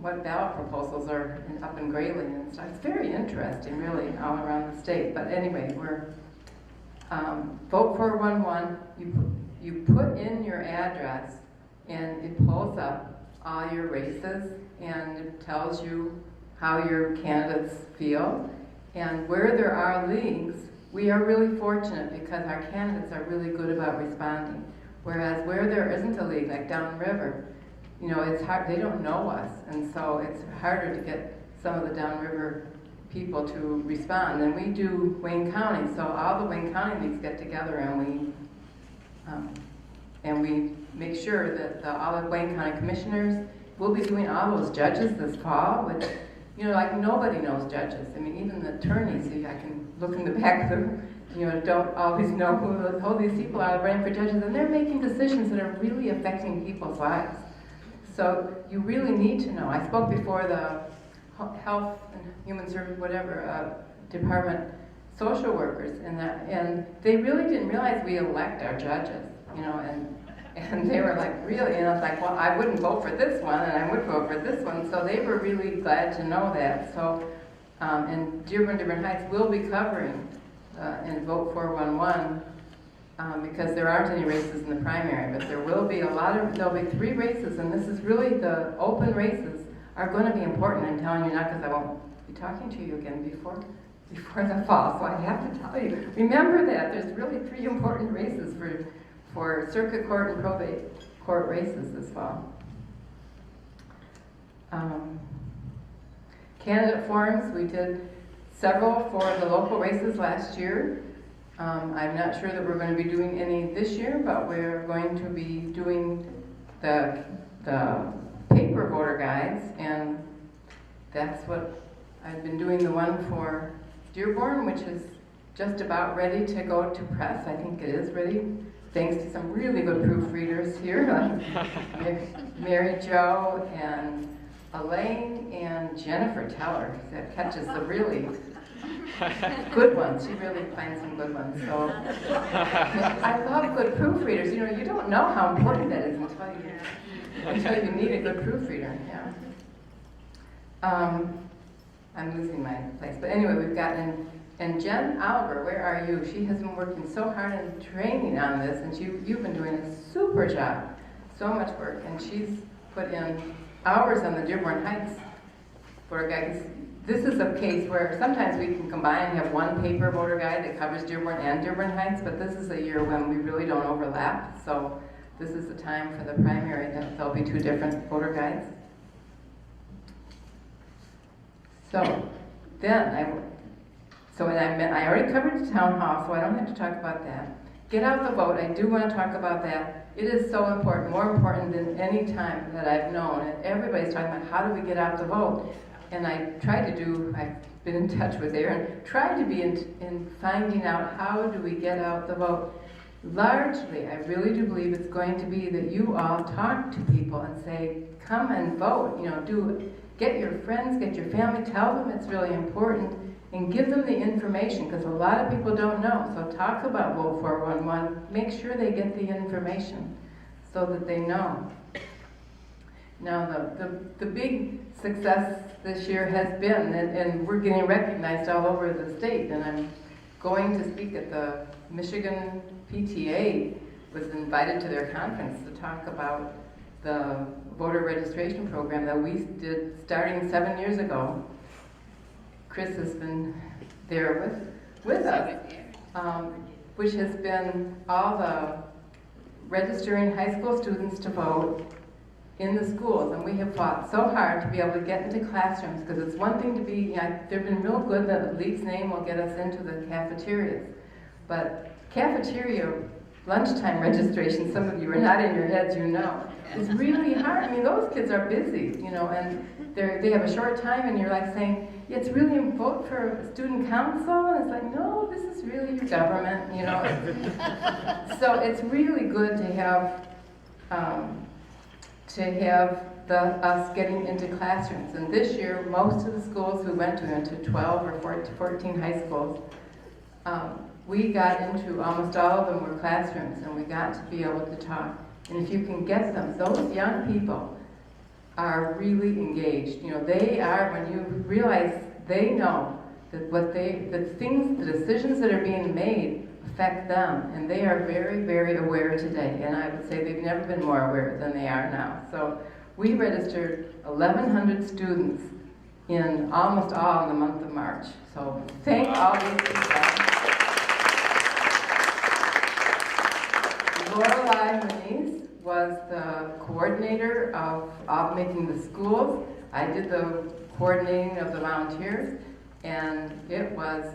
what ballot proposals are up in Grayling and stuff. It's very interesting, really, all around the state. But anyway, we're vote 411. You put in your address, and it pulls up all your races, and it tells you how your candidates feel. And where there are leagues, we are really fortunate because our candidates are really good about responding. Whereas where there isn't a league, like downriver, it's hard, they don't know us, and so it's harder to get some of the downriver people to respond. And we do Wayne County, so all the Wayne County leagues get together and we make sure that all the Wayne County commissioners will be doing all those judges this fall, which, nobody knows judges. I mean, even the attorneys, I can look in the back of them, don't always know who these people are running for judges, and they're making decisions that are really affecting people's lives. So you really need to know. I spoke before the Health and Human Service, department, social workers, and they really didn't realize we elect our judges, and they were like, really? And I was like, well, I wouldn't vote for this one, and I would vote for this one. So they were really glad to know that. So, and Dearborn Heights will be covering in Vote 411 because there aren't any races in the primary, but there will be there'll be 3 races, and this is really the open races are going to be important. I'm telling you not because I won't be talking to you again before the fall, so I have to tell you. Remember that there's really 3 important races for circuit court and probate court races this fall. Candidate forums, we did several for the local races last year. I'm not sure that we're going to be doing any this year, but we're going to be doing the paper voter guides, and that's what I've been doing, the one for Dearborn, which is just about ready to go to press. I think it is ready, thanks to some really good proofreaders here, like Mary Jo and Elaine and Jennifer Teller, that catches the really good ones. She really finds some good ones. So I love good proofreaders. You don't know how important that is until you need a good proofreader. Yeah. I'm losing my place, but anyway, we've got and Jen Oliver, where are you? She has been working so hard and training on this, and you've been doing a super job, so much work, and she's put in hours on the Dearborn Heights voter guide. This is a case where sometimes we can combine and have one paper voter guide that covers Dearborn and Dearborn Heights, but this is a year when we really don't overlap, so this is the time for the primary that there'll be 2 different voter guides. So then I already covered the town hall, so I don't have to talk about that. Get out the vote. I do want to talk about that. It is so important, more important than any time that I've known. And everybody's talking about how do we get out the vote. And I've been in touch with Aaron, tried to be in finding out how do we get out the vote. largely, I really do believe it's going to be that you all talk to people and say, come and vote, get your friends, get your family, tell them it's really important, and give them the information, because a lot of people don't know. So talk about Vote 411, make sure they get the information so that they know. Now, the big success this year has been, and we're getting recognized all over the state, and I'm going to speak at the Michigan PTA, was invited to their conference to talk about the voter registration program that we did starting 7 years ago. Chris has been there with us, which has been all the registering high school students to vote in the schools, and we have fought so hard to be able to get into classrooms, because it's one thing to be, they've been real good that the league's name will get us into the cafeterias, but cafeteria lunchtime registration, some of you are not in your heads, it's really hard. I mean, those kids are busy, and they have a short time, and you're like saying, it's really a vote for student council, and it's like, no, this is really your government, So it's really good to have us getting into classrooms. And this year, most of the schools we went to 12 or 14 high schools, we got into, almost all of them were classrooms, and we got to be able to talk. And if you can get them, those young people are really engaged. They are, when you realize they know that the decisions that are being made affect them, and they are very, very aware today. And I would say they've never been more aware than they are now. So we registered 1,100 students in almost all in the month of March. So thank all these people. Lorelei Manise was the coordinator of making the schools. I did the coordinating of the volunteers, and it was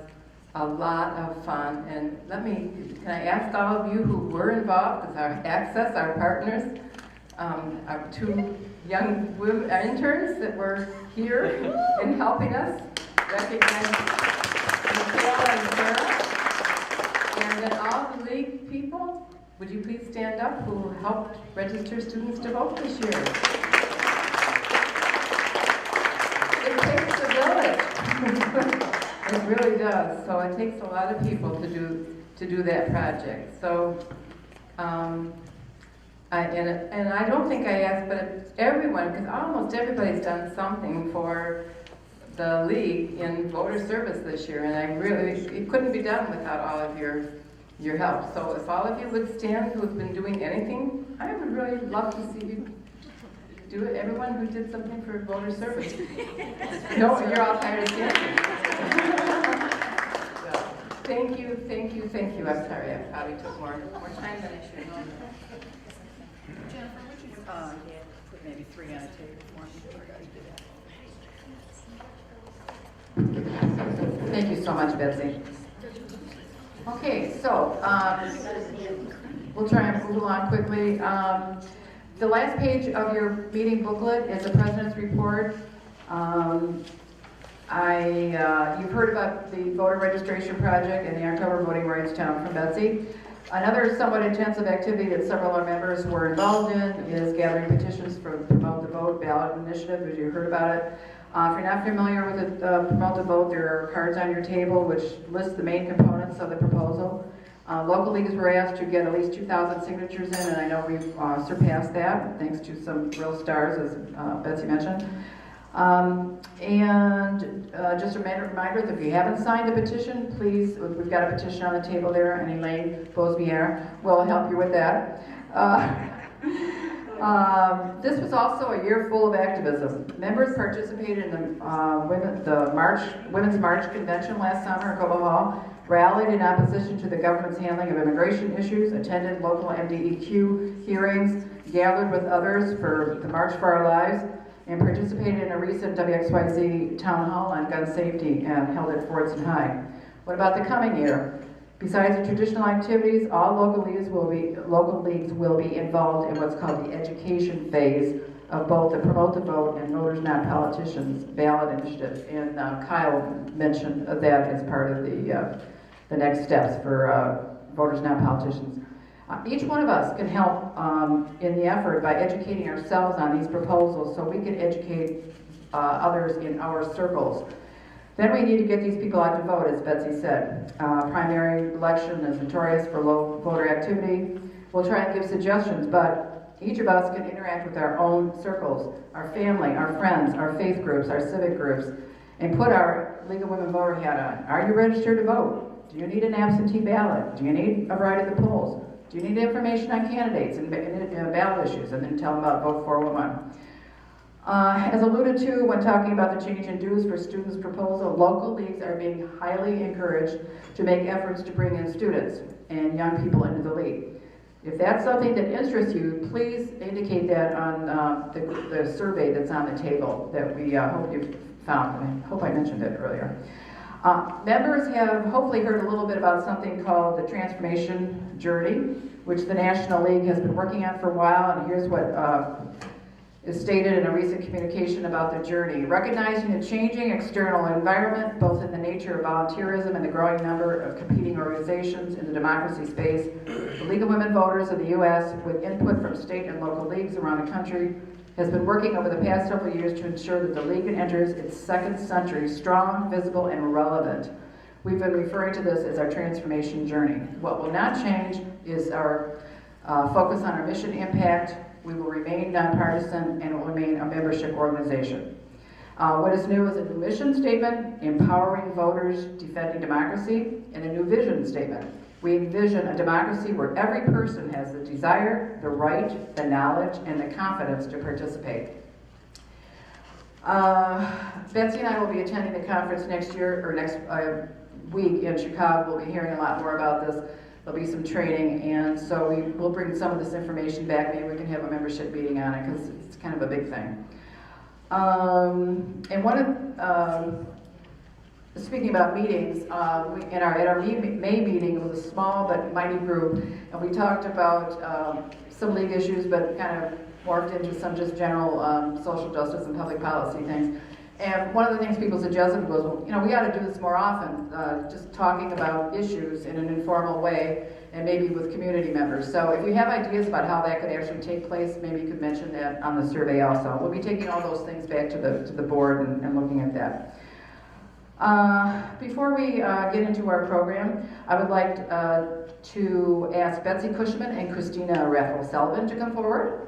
a lot of fun. And can I ask all of you who were involved, as our partners, our two young interns that were here and helping us, recognize Michaela and Sarah, and then all the league people. Would you please stand up, who helped register students to vote this year? It takes a village. It really does. So it takes a lot of people to do that project. So, I don't think I asked, but everyone, because almost everybody's done something for the league in voter service this year, and it couldn't be done without all of your help. So if all of you would stand who've been doing anything, I would really love to see you do it. Everyone who did something for voter service. No, you're all tired of standing. Thank you. I'm sorry, I probably took more time than I should have. Jennifer, would you put maybe 3 on a table for me? Thank you so much, Betsy. Okay, so we'll try and move along quickly. The last page of your meeting booklet is the President's Report. You've heard about the voter registration project and the October Voting Rights Town from Betsy. Another somewhat intensive activity that several of our members were involved in is gathering petitions for the Promote the Vote ballot initiative, as you heard about it. If you're not familiar with the Promote the Vote, there are cards on your table which list the main components of the proposal. Local leagues were asked to get at least 2,000 signatures in, and I know we've surpassed that, thanks to some real stars, as Betsy mentioned. Just a reminder that if you haven't signed the petition, please, we've got a petition on the table there, and Elaine Bosbier will help you with that. This was also a year full of activism. Members participated in the Women's March Convention last summer at Cobo Hall, rallied in opposition to the government's handling of immigration issues, attended local MDEQ hearings, gathered with others for the March for Our Lives, and participated in a recent WXYZ town hall on gun safety held at Fordson High. What about the coming year? Besides the traditional activities, all local leagues will be involved in what's called the education phase of both the Promote the Vote and Voters Not Politicians ballot initiative. And Kyle mentioned that as part of the next steps for Voters Not Politicians. Each one of us can help in the effort by educating ourselves on these proposals so we can educate others in our circles. Then we need to get these people out to vote, as Betsy said. Primary election is notorious for low voter activity. We'll try and give suggestions, but each of us can interact with our own circles, our family, our friends, our faith groups, our civic groups, and put our League of Women Voter hat on. Are you registered to vote? Do you need an absentee ballot? Do you need a ride at the polls? Do you need information on candidates and ballot issues? And then tell them about Vote 411. As alluded to when talking about the change in dues for students' proposal, local leagues are being highly encouraged to make efforts to bring in students and young people into the league. If that's something that interests you, please indicate that on the survey that's on the table that we hope you found. I hope I mentioned it earlier. Members have hopefully heard a little bit about something called the Transformation Journey, which the National League has been working on for a while, and here's what is stated in a recent communication about the journey. Recognizing the changing external environment, both in the nature of volunteerism and the growing number of competing organizations in the democracy space, the League of Women Voters of the U.S., with input from state and local leagues around the country, has been working over the past several years to ensure that the league enters its second century strong, visible, and relevant. We've been referring to this as our transformation journey. What will not change is our focus on our mission impact. We will remain nonpartisan and will remain a membership organization. What is new is a new mission statement, empowering voters, defending democracy, and a new vision statement. We envision a democracy where every person has the desire, the right, the knowledge, and the confidence to participate. Betsy and I will be attending the conference next year, or next week in Chicago. We'll be hearing a lot more about this. There'll be some training, and so we will bring some of this information back. Maybe we can have a membership meeting on it, because it's kind of a big thing. And one of, speaking about meetings, at our May meeting, it was a small but mighty group, and we talked about some league issues, but kind of morphed into some just general social justice and public policy things. And one of the things people suggested was, well, we ought to do this more often, just talking about issues in an informal way, and maybe with community members. So if you have ideas about how that could actually take place, maybe you could mention that on the survey also. We'll be taking all those things back to the board and looking at that. Before we get into our program, I would like to ask Betsy Cushman and Christina Raffel-Sullivan to come forward.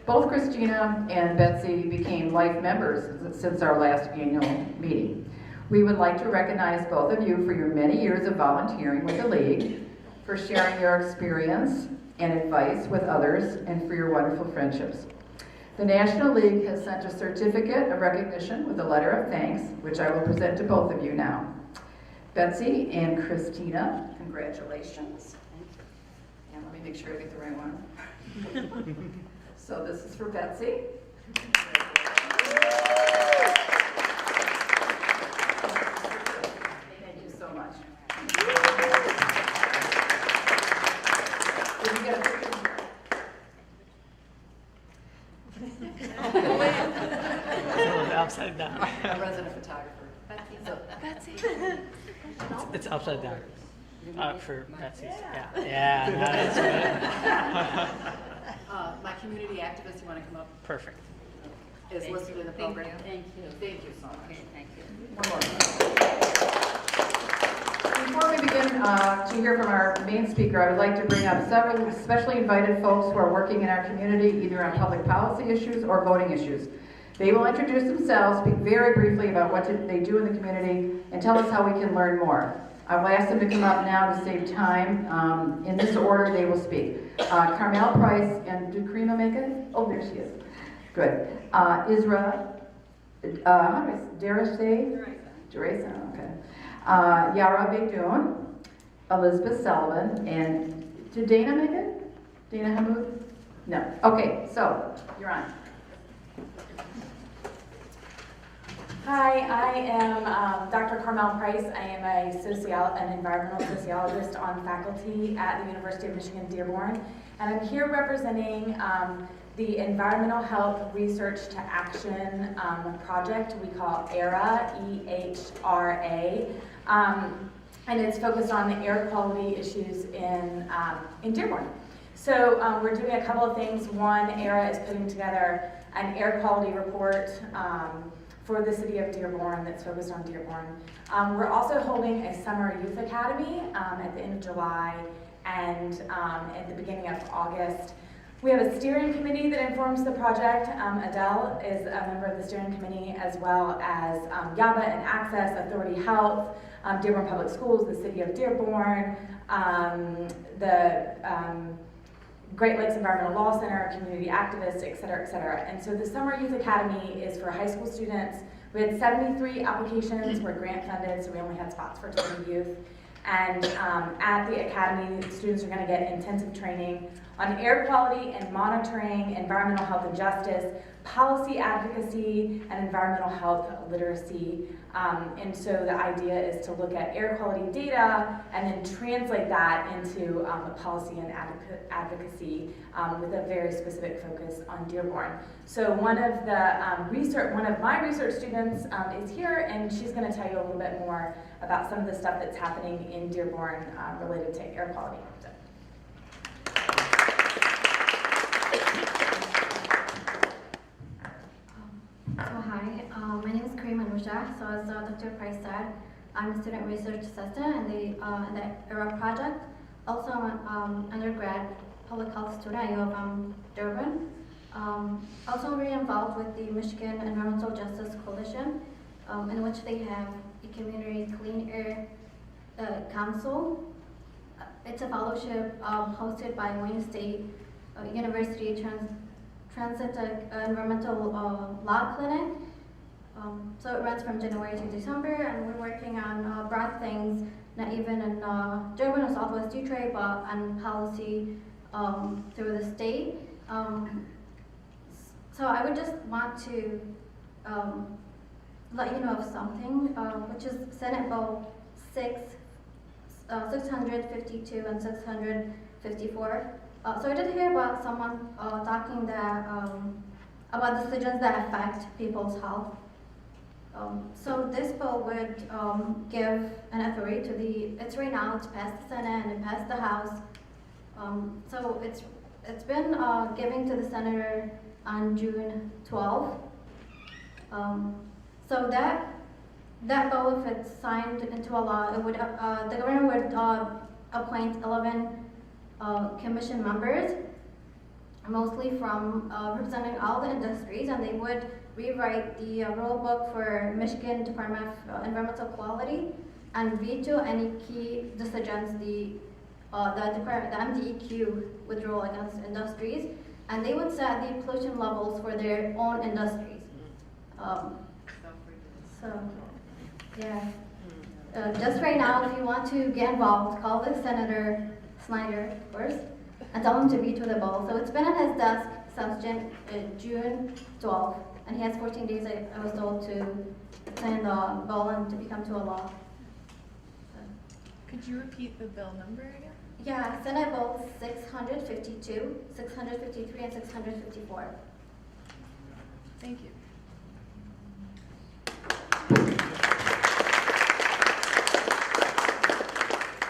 Both Christina and Betsy became life members since our last annual meeting. We would like to recognize both of you for your many years of volunteering with the League, for sharing your experience and advice with others, and for your wonderful friendships. The National League has sent a certificate of recognition with a letter of thanks, which I will present to both of you now. Betsy and Christina, congratulations. And let me make sure I get the right one. So this is for Betsy. Thank you so much. Did you get a picture? Upside down. A resident photographer. Betsy. It's upside down. For Betsy's. Yeah. No, that's good. My community activist, you want to come up? Perfect. Is listed in the program. Thank you. Thank you so much. Okay, thank you. One more. Before we begin to hear from our main speaker, I would like to bring up several specially invited folks who are working in our community, either on public policy issues or voting issues. They will introduce themselves, speak very briefly about what they do in the community, and tell us how we can learn more. I will ask them to come up now to save time. In this order, they will speak. Carmel Price, and did Karima make it? Oh, there she is. Good. Isra, how do I say? Deresa, okay. Yara Beydoun, Elizabeth Sullivan, and did Dana make it? Dana Hamoud? No. Okay, so you're on. Hi, I am Dr. Carmel Price. I am an environmental sociologist on faculty at the University of Michigan Dearborn, And I'm here representing the Environmental Health Research to Action project we call EHRA, E-H-R-A. And it's focused on the air quality issues in Dearborn. So we're doing a couple of things. One, EHRA is putting together an air quality report for the city of Dearborn that's focused on Dearborn. We're also holding a summer youth academy at the end of July and at the beginning of August. We have a steering committee that informs the project. Adele is a member of the steering committee, as well as YABA and Access, Authority Health, Dearborn Public Schools, the city of Dearborn, the Great Lakes Environmental Law Center, community activists, et cetera, et cetera. And so the Summer Youth Academy is for high school students. We had 73 applications, we're grant funded, so we only had spots for 20 youth. And at the academy, students are gonna get intensive training on air quality and monitoring, environmental health and justice, policy advocacy, and environmental health literacy. And so the idea is to look at air quality data and then translate that into a policy and advocacy with a very specific focus on Dearborn. So one of my research students is here, and she's going to tell you a little bit more about some of the stuff that's happening in Dearborn related to air quality. Hi, my name is Kareem Anusha. So as Dr. Price said, I'm a student research assistant in the EHRA project. Also, I'm an undergrad public health student at U of Dearborn. Also, I'm very involved with the Michigan Environmental Justice Coalition, in which they have a community clean air council. It's a fellowship hosted by Wayne State University Transit Environmental Law Clinic. So it runs from January to December, and we're working on broad things, not even in Dearborn or Southwest Detroit, but on policy through the state. So I would just want to let you know of something, which is Senate Bill 652 and 654. So I did hear about someone talking that about decisions that affect people's health. So this bill would give an authority to it's right now, it's passed the Senate and it passed the House. So it's been given to the Senator on June 12th. So that bill, if it's signed into a law, it would the governor would appoint 11 commission members, mostly from representing all the industries, and they would rewrite the rule book for Michigan Department of Environmental Quality and veto any key decisions the MDEQ would rule against industries, and they would set the pollution levels for their own industries. So, yeah. Just right now, if you want to get involved, call the Senator Snyder, of course, and tell him to veto the bill. So it's been on his desk since June 12th, and he has 14 days, I was told, to sign the bill and to become to a law. So. Could you repeat the bill number again? Yeah, Senate Bill 652, 653, and 654. Thank you.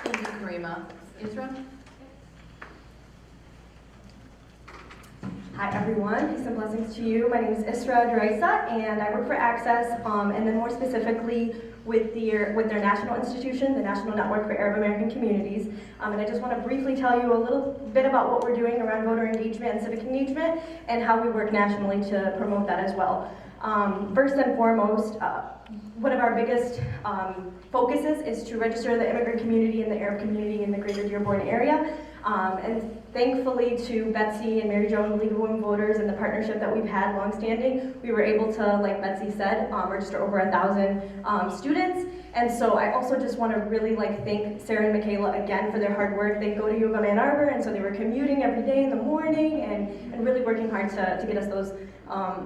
Thank you, Karima. Isra? Hi everyone, peace and blessings to you. My name is Isra Duraisa, and I work for Access, and then more specifically with their national institution, the National Network for Arab American Communities. And I just want to briefly tell you a little bit about what we're doing around voter engagement and civic engagement, and how we work nationally to promote that as well. First and foremost, one of our biggest focuses is to register the immigrant community and the Arab community in the greater Dearborn area. And thankfully to Betsy and Mary Jo and the League of Women Voters and the partnership that we've had longstanding, we were able to, like Betsy said, register over 1,000 students. And so I also just want to really thank Sarah and Michaela again for their hard work. They go to U of M Ann Arbor, and so they were commuting every day in the morning and really working hard to get us those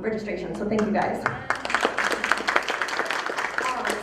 registrations. So thank you guys.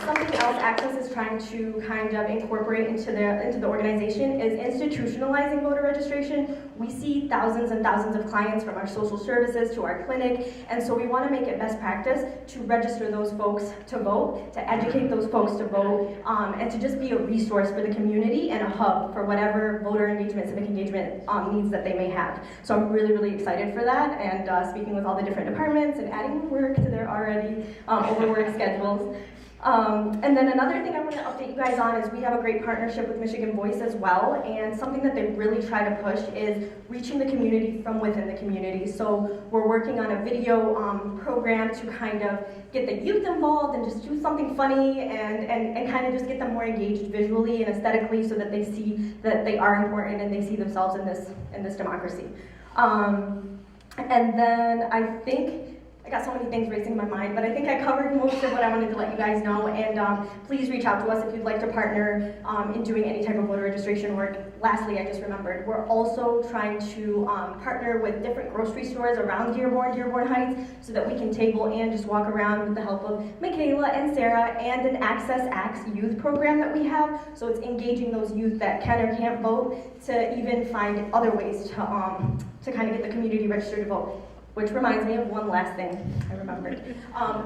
Something else Access is trying to kind of incorporate into the organization is institutionalizing voter registration. We see thousands and thousands of clients from our social services to our clinic, and so we want to make it best practice to register those folks to vote, to educate those folks to vote, and to just be a resource for the community and a hub for whatever voter engagement, civic engagement needs that they may have. So I'm really, really excited for that, and speaking with all the different departments and adding work to their already overworked schedules. And then another thing I want to update you guys on is we have a great partnership with Michigan Voice as well, and something that they really try to push is reaching the community from within the community. So we're working on a video program to kind of get the youth involved and just do something funny and kind of just get them more engaged visually and aesthetically so that they see that they are important and they see themselves in this democracy. And then I think I got so many things racing in my mind, but I think I covered most of what I wanted to let you guys know, and please reach out to us if you'd like to partner in doing any type of voter registration work. Lastly, I just remembered, we're also trying to partner with different grocery stores around Dearborn Heights, so that we can table and just walk around with the help of Michaela and Sarah, and an Access Acts youth program that we have. So it's engaging those youth that can or can't vote to even find other ways to kind of get the community registered to vote. Which reminds me of one last thing I remembered.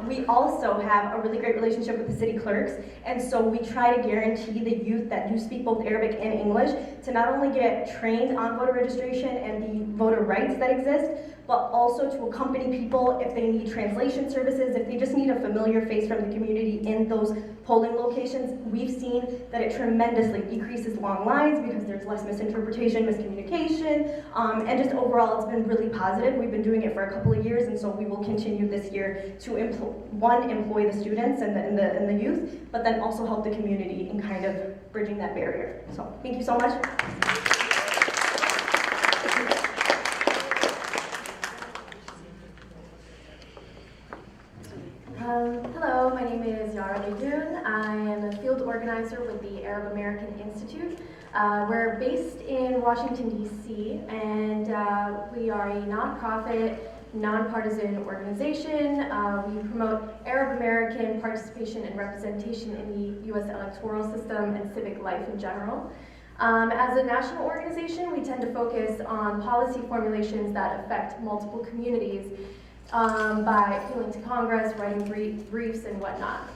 We also have a really great relationship with the city clerks, and so we try to guarantee the youth that do speak both Arabic and English to not only get trained on voter registration and the voter rights that exist, but also to accompany people if they need translation services, if they just need a familiar face from the community in those polling locations. We've seen that it tremendously decreases long lines because there's less misinterpretation, miscommunication, and just overall it's been really positive. We've been doing it for a couple of years, and so we will continue this year to employ the students and the youth, but then also help the community in kind of bridging that barrier. So thank you so much. Hello, my name is Yara Beydoun. I am a field organizer with the Arab American Institute. We're based in Washington, D.C., and we are a nonprofit, nonpartisan organization. We promote Arab American participation and representation in the U.S. electoral system and civic life in general. As a national organization, we tend to focus on policy formulations that affect multiple communities by appealing to Congress, writing briefs, and whatnot.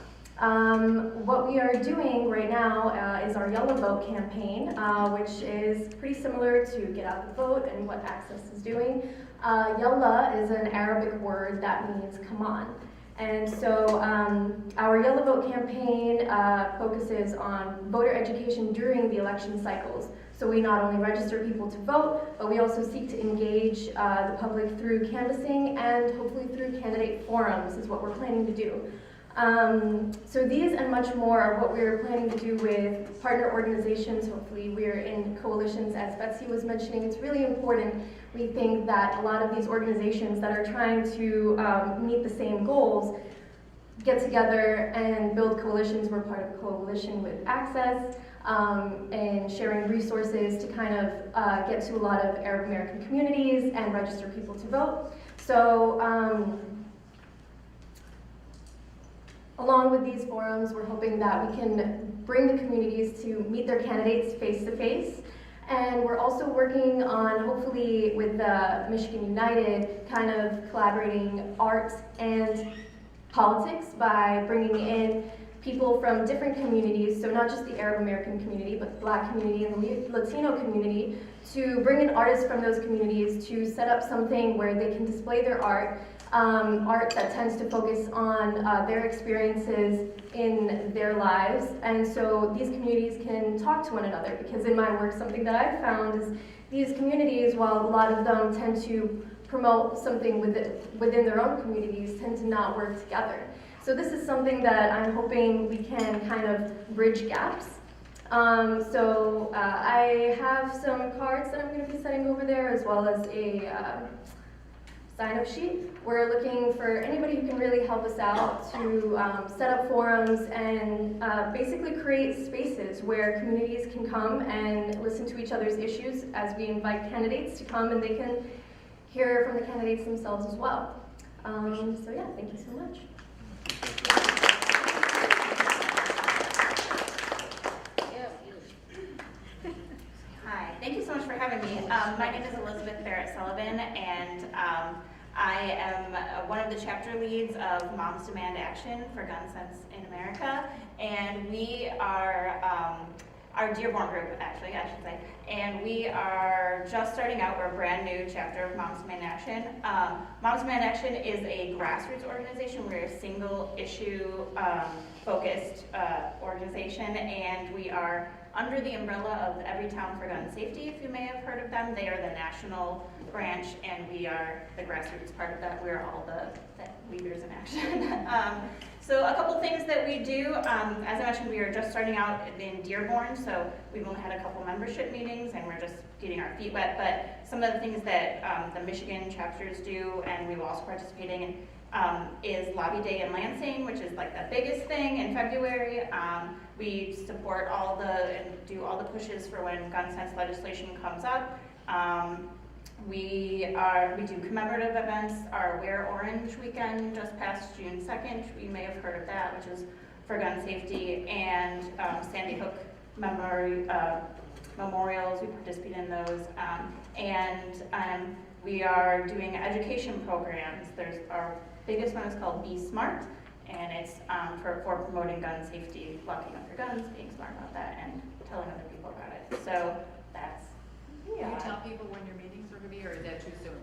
What we are doing right now is our Yellow Vote campaign, which is pretty similar to Get Out the Vote and what Access is doing. Yalla is an Arabic word that means come on. And so our Yellow Vote campaign focuses on voter education during the election cycles. So we not only register people to vote, but we also seek to engage the public through canvassing and hopefully through candidate forums is what we're planning to do. So these and much more are what we're planning to do with partner organizations. Hopefully we're in coalitions, as Betsy was mentioning. It's really important. We think that a lot of these organizations that are trying to meet the same goals get together and build coalitions. We're part of a coalition with Access and sharing resources to kind of get to a lot of Arab American communities and register people to vote. So along with these forums, we're hoping that we can bring the communities to meet their candidates face to face. And we're also working on, hopefully with Michigan United, kind of collaborating arts and politics by bringing in people from different communities, so not just the Arab American community, but the Black community and the Latino community, to bring in artists from those communities to set up something where they can display their art, art that tends to focus on their experiences in their lives. And so these communities can talk to one another, because in my work, something that I've found is these communities, while a lot of them tend to promote something within their own communities, tend to not work together. So this is something that I'm hoping we can kind of bridge gaps. I have some cards that I'm going to be setting over there, as well as a sign-up sheet. We're looking for anybody who can really help us out to set up forums and basically create spaces where communities can come and listen to each other's issues, as we invite candidates to come and they can hear from the candidates themselves as well. So yeah, thank you so much. 11, and I am one of the chapter leads of Moms Demand Action for Gun Sense in America, and we are our Dearborn group, actually, I should say, and we are just starting out. We're a brand new chapter of Moms Demand Action. Moms Demand Action is a grassroots organization. We're a single issue focused organization, and we are under the umbrella of Everytown for Gun Safety, if you may have heard of them. They are the national branch, and we are the grassroots part of that. We're all the leaders in action. So a couple things that we do, as I mentioned, we are just starting out in Dearborn, so we've only had a couple membership meetings and we're just getting our feet wet, but some of the things that the Michigan chapters do, and we will also participate in, is Lobby Day in Lansing, which is like the biggest thing in February. We support all and do all the pushes for when gun sense legislation comes up. We do commemorative events. Our Wear Orange weekend just passed June 2nd. You may have heard of that, which is for gun safety, and Sandy Hook memorials. We participate in those, and we are doing education programs. Our biggest one is called Be Smart, and it's for promoting gun safety, locking up your guns, being smart about that, and telling other people about it. So that's. Can you tell people when your meetings are going to be, or is that too soon?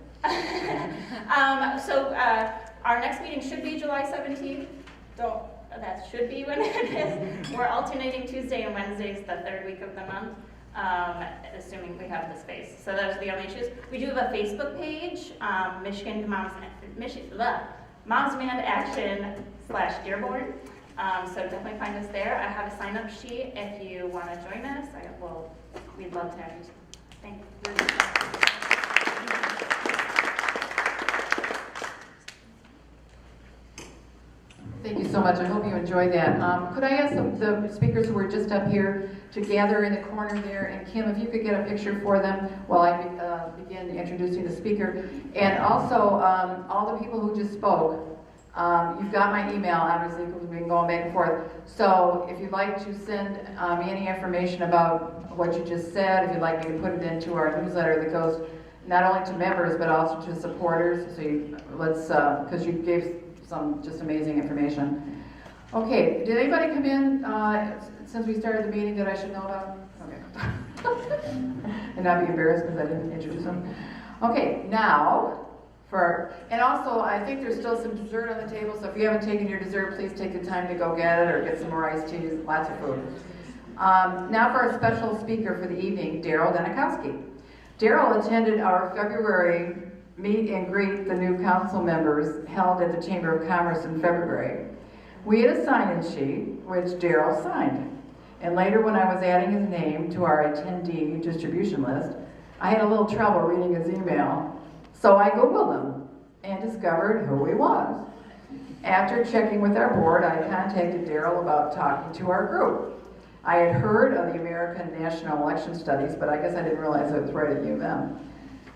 Our next meeting should be July 17th. That should be when it is. We're alternating Tuesday and Wednesdays the third week of the month, assuming we have the space. So those are the only issues. We do have a Facebook page, Moms Demand Action /Dearborn. So definitely find us there. I have a sign-up sheet if you want to join us. We'd love to have you. Thank you. Thank you so much. I hope you enjoyed that. Could I ask the speakers who were just up here to gather in the corner there? And Kim, if you could get a picture for them while I begin introducing the speaker. And also, all the people who just spoke, you've got my email, obviously, because we've been going back and forth. So if you'd like to send me any information about what you just said, if you'd like me to put it into our newsletter that goes not only to members, but also to supporters. So because you gave some just amazing information. Okay, did anybody come in since we started the meeting that I should know about? Okay. And not be embarrassed because I didn't introduce them. Okay, now, and also I think there's still some dessert on the table, so if you haven't taken your dessert, please take the time to go get it or get some more iced teas, lots of food. Now for our special speaker for the evening, Darrell Donakowski. Darrell attended our February meet and greet the new council members held at the Chamber of Commerce in February. We had a sign-in sheet, which Darrell signed. And later when I was adding his name to our attendee distribution list, I had a little trouble reading his email. So I Googled him and discovered who he was. After checking with our board, I contacted Darrell about talking to our group. I had heard of the American National Election Studies, but I guess I didn't realize it was right at U of M.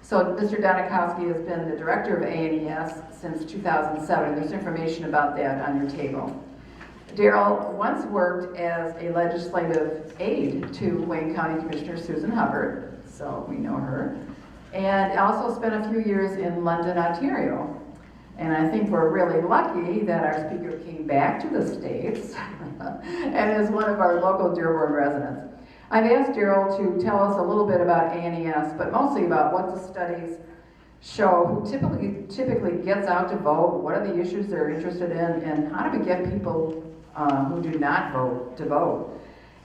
So Mr. Donakowski has been the director of ANES since 2007. There's information about that on your table. Darrell once worked as a legislative aide to Wayne County Commissioner Susan Hubbard, so we know her, and also spent a few years in London, Ontario. And I think we're really lucky that our speaker came back to the States and is one of our local Dearborn residents. I've asked Darrell to tell us a little bit about ANES, but mostly about what the studies show, who typically gets out to vote, what are the issues they're interested in, and how do we get people who do not vote to vote.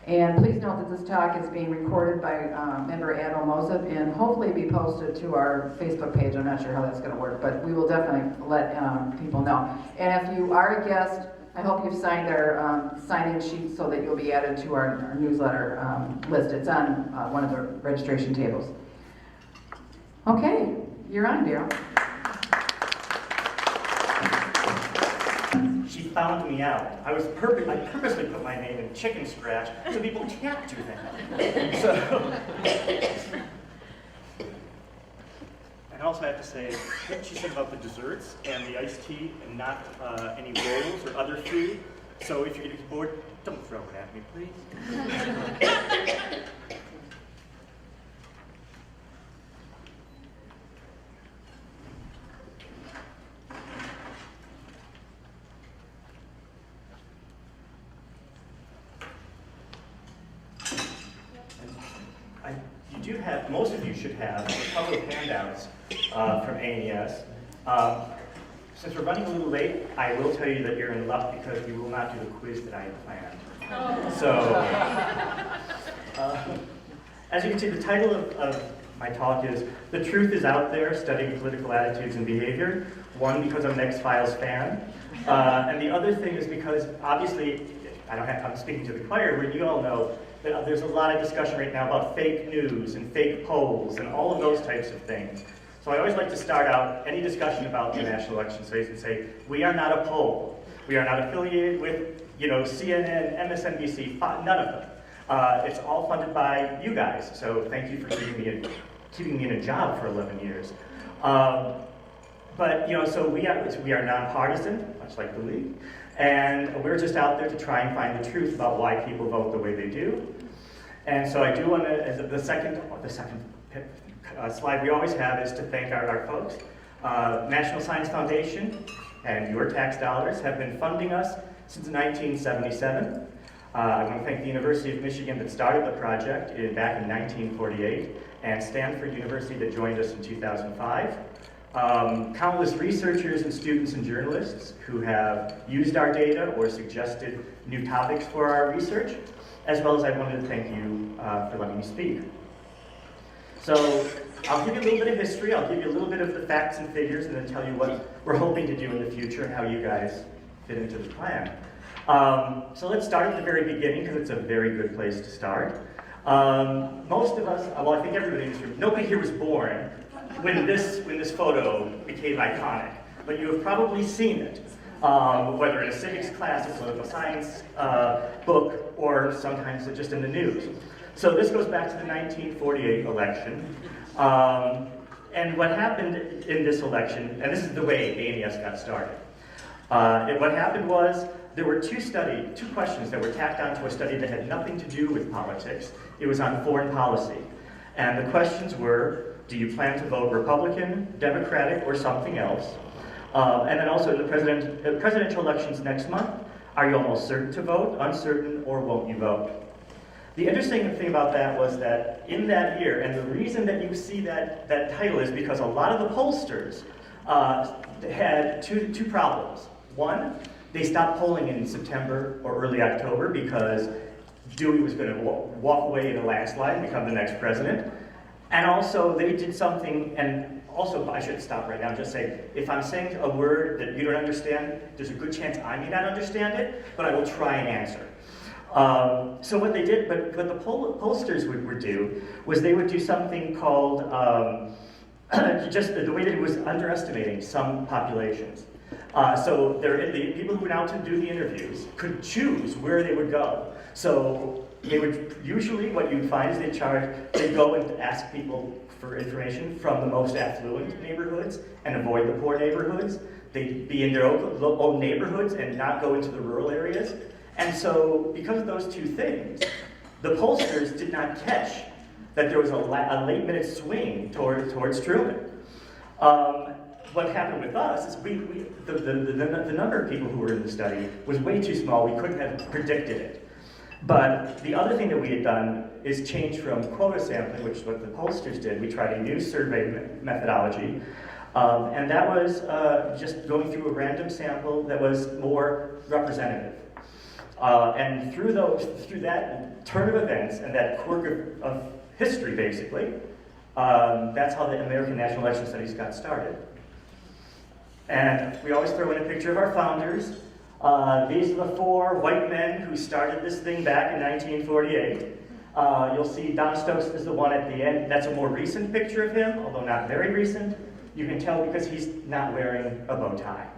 And please note that this talk is being recorded by member Adel Mosip and hopefully be posted to our Facebook page. I'm not sure how that's going to work, but we will definitely let people know. And if you are a guest, I hope you've signed our sign-in sheet so that you'll be added to our newsletter list. It's on one of the registration tables. Okay, you're on, Darrell. She found me out. I purposely put my name in chicken scratch so people can't do that. So, I also have to say what she said about the desserts and the iced tea and not any rolls or other food. So if you're getting bored, don't throw it at me, please. do have, most of you should have, a couple of handouts from ANES. Since we're running a little late, I will tell you that you're in luck because we will not do the quiz that I had planned. So, as you can see, the title of my talk is The Truth is Out There, Studying Political Attitudes and Behavior. One, because I'm an X-Files fan. And the other thing is because, obviously, I'm speaking to the choir, where you all know that there's a lot of discussion right now about fake news and fake polls and all of those types of things. So I always like to start out any discussion about the national election space and say, we are not a poll. We are not affiliated with, CNN, MSNBC, none of them. It's all funded by you guys. So thank you for keeping me in a job for 11 years. So we are nonpartisan, much like the League, and we're just out there to try and find the truth about why people vote the way they do. And so I do want to, as the second slide we always have is to thank our folks. National Science Foundation and your tax dollars have been funding us since 1977. I want to thank the University of Michigan that started the project back in 1948, and Stanford University that joined us in 2005. Countless researchers and students and journalists who have used our data or suggested new topics for our research, as well as I wanted to thank you for letting me speak. So I'll give you a little bit of history, I'll give you a little bit of the facts and figures, and then tell you what we're hoping to do in the future and how you guys fit into the plan. So let's start at the very beginning, because it's a very good place to start. Most of us, well, I think everybody in this room, nobody here was born when this photo became iconic, but you have probably seen it, whether in a civics class, a political science book, or sometimes just in the news. So this goes back to the 1948 election. And what happened in this election, and this is the way ANES got started. What happened was there were two questions that were tacked onto a study that had nothing to do with politics. It was on foreign policy. And the questions were, do you plan to vote Republican, Democratic, or something else? And then also in the presidential elections next month, are you almost certain to vote, uncertain, or won't you vote? The interesting thing about that was that in that year, and the reason that you see that title is because a lot of the pollsters had two problems. One, they stopped polling in September or early October because Dewey was going to walk away in a landslide and become the next president. And also they did something, and also I should stop right now and just say, if I'm saying a word that you don't understand, there's a good chance I may not understand it, but I will try and answer. So what they did, but what the pollsters would do was they would do something called, just the way that it was underestimating some populations. So the people who went out to do the interviews could choose where they would go. So they would usually, what you'd find is they'd go and ask people for information from the most affluent neighborhoods and avoid the poor neighborhoods. They'd be in their own neighborhoods and not go into the rural areas. And so, because of those two things, the pollsters did not catch that there was a late-minute swing towards Truman. What happened with us is the number of people who were in the study was way too small. We couldn't have predicted it. But the other thing that we had done is change from quota sampling, which is what the pollsters did. We tried a new survey methodology, and that was just going through a random sample that was more representative. And through that turn of events and that quirk of history, basically, that's how the American National Election Studies got started. And we always throw in a picture of our founders. These are the four white men who started this thing back in 1948. You'll see Don Stokes is the one at the end. That's a more recent picture of him, although not very recent. You can tell because he's not wearing a bow tie.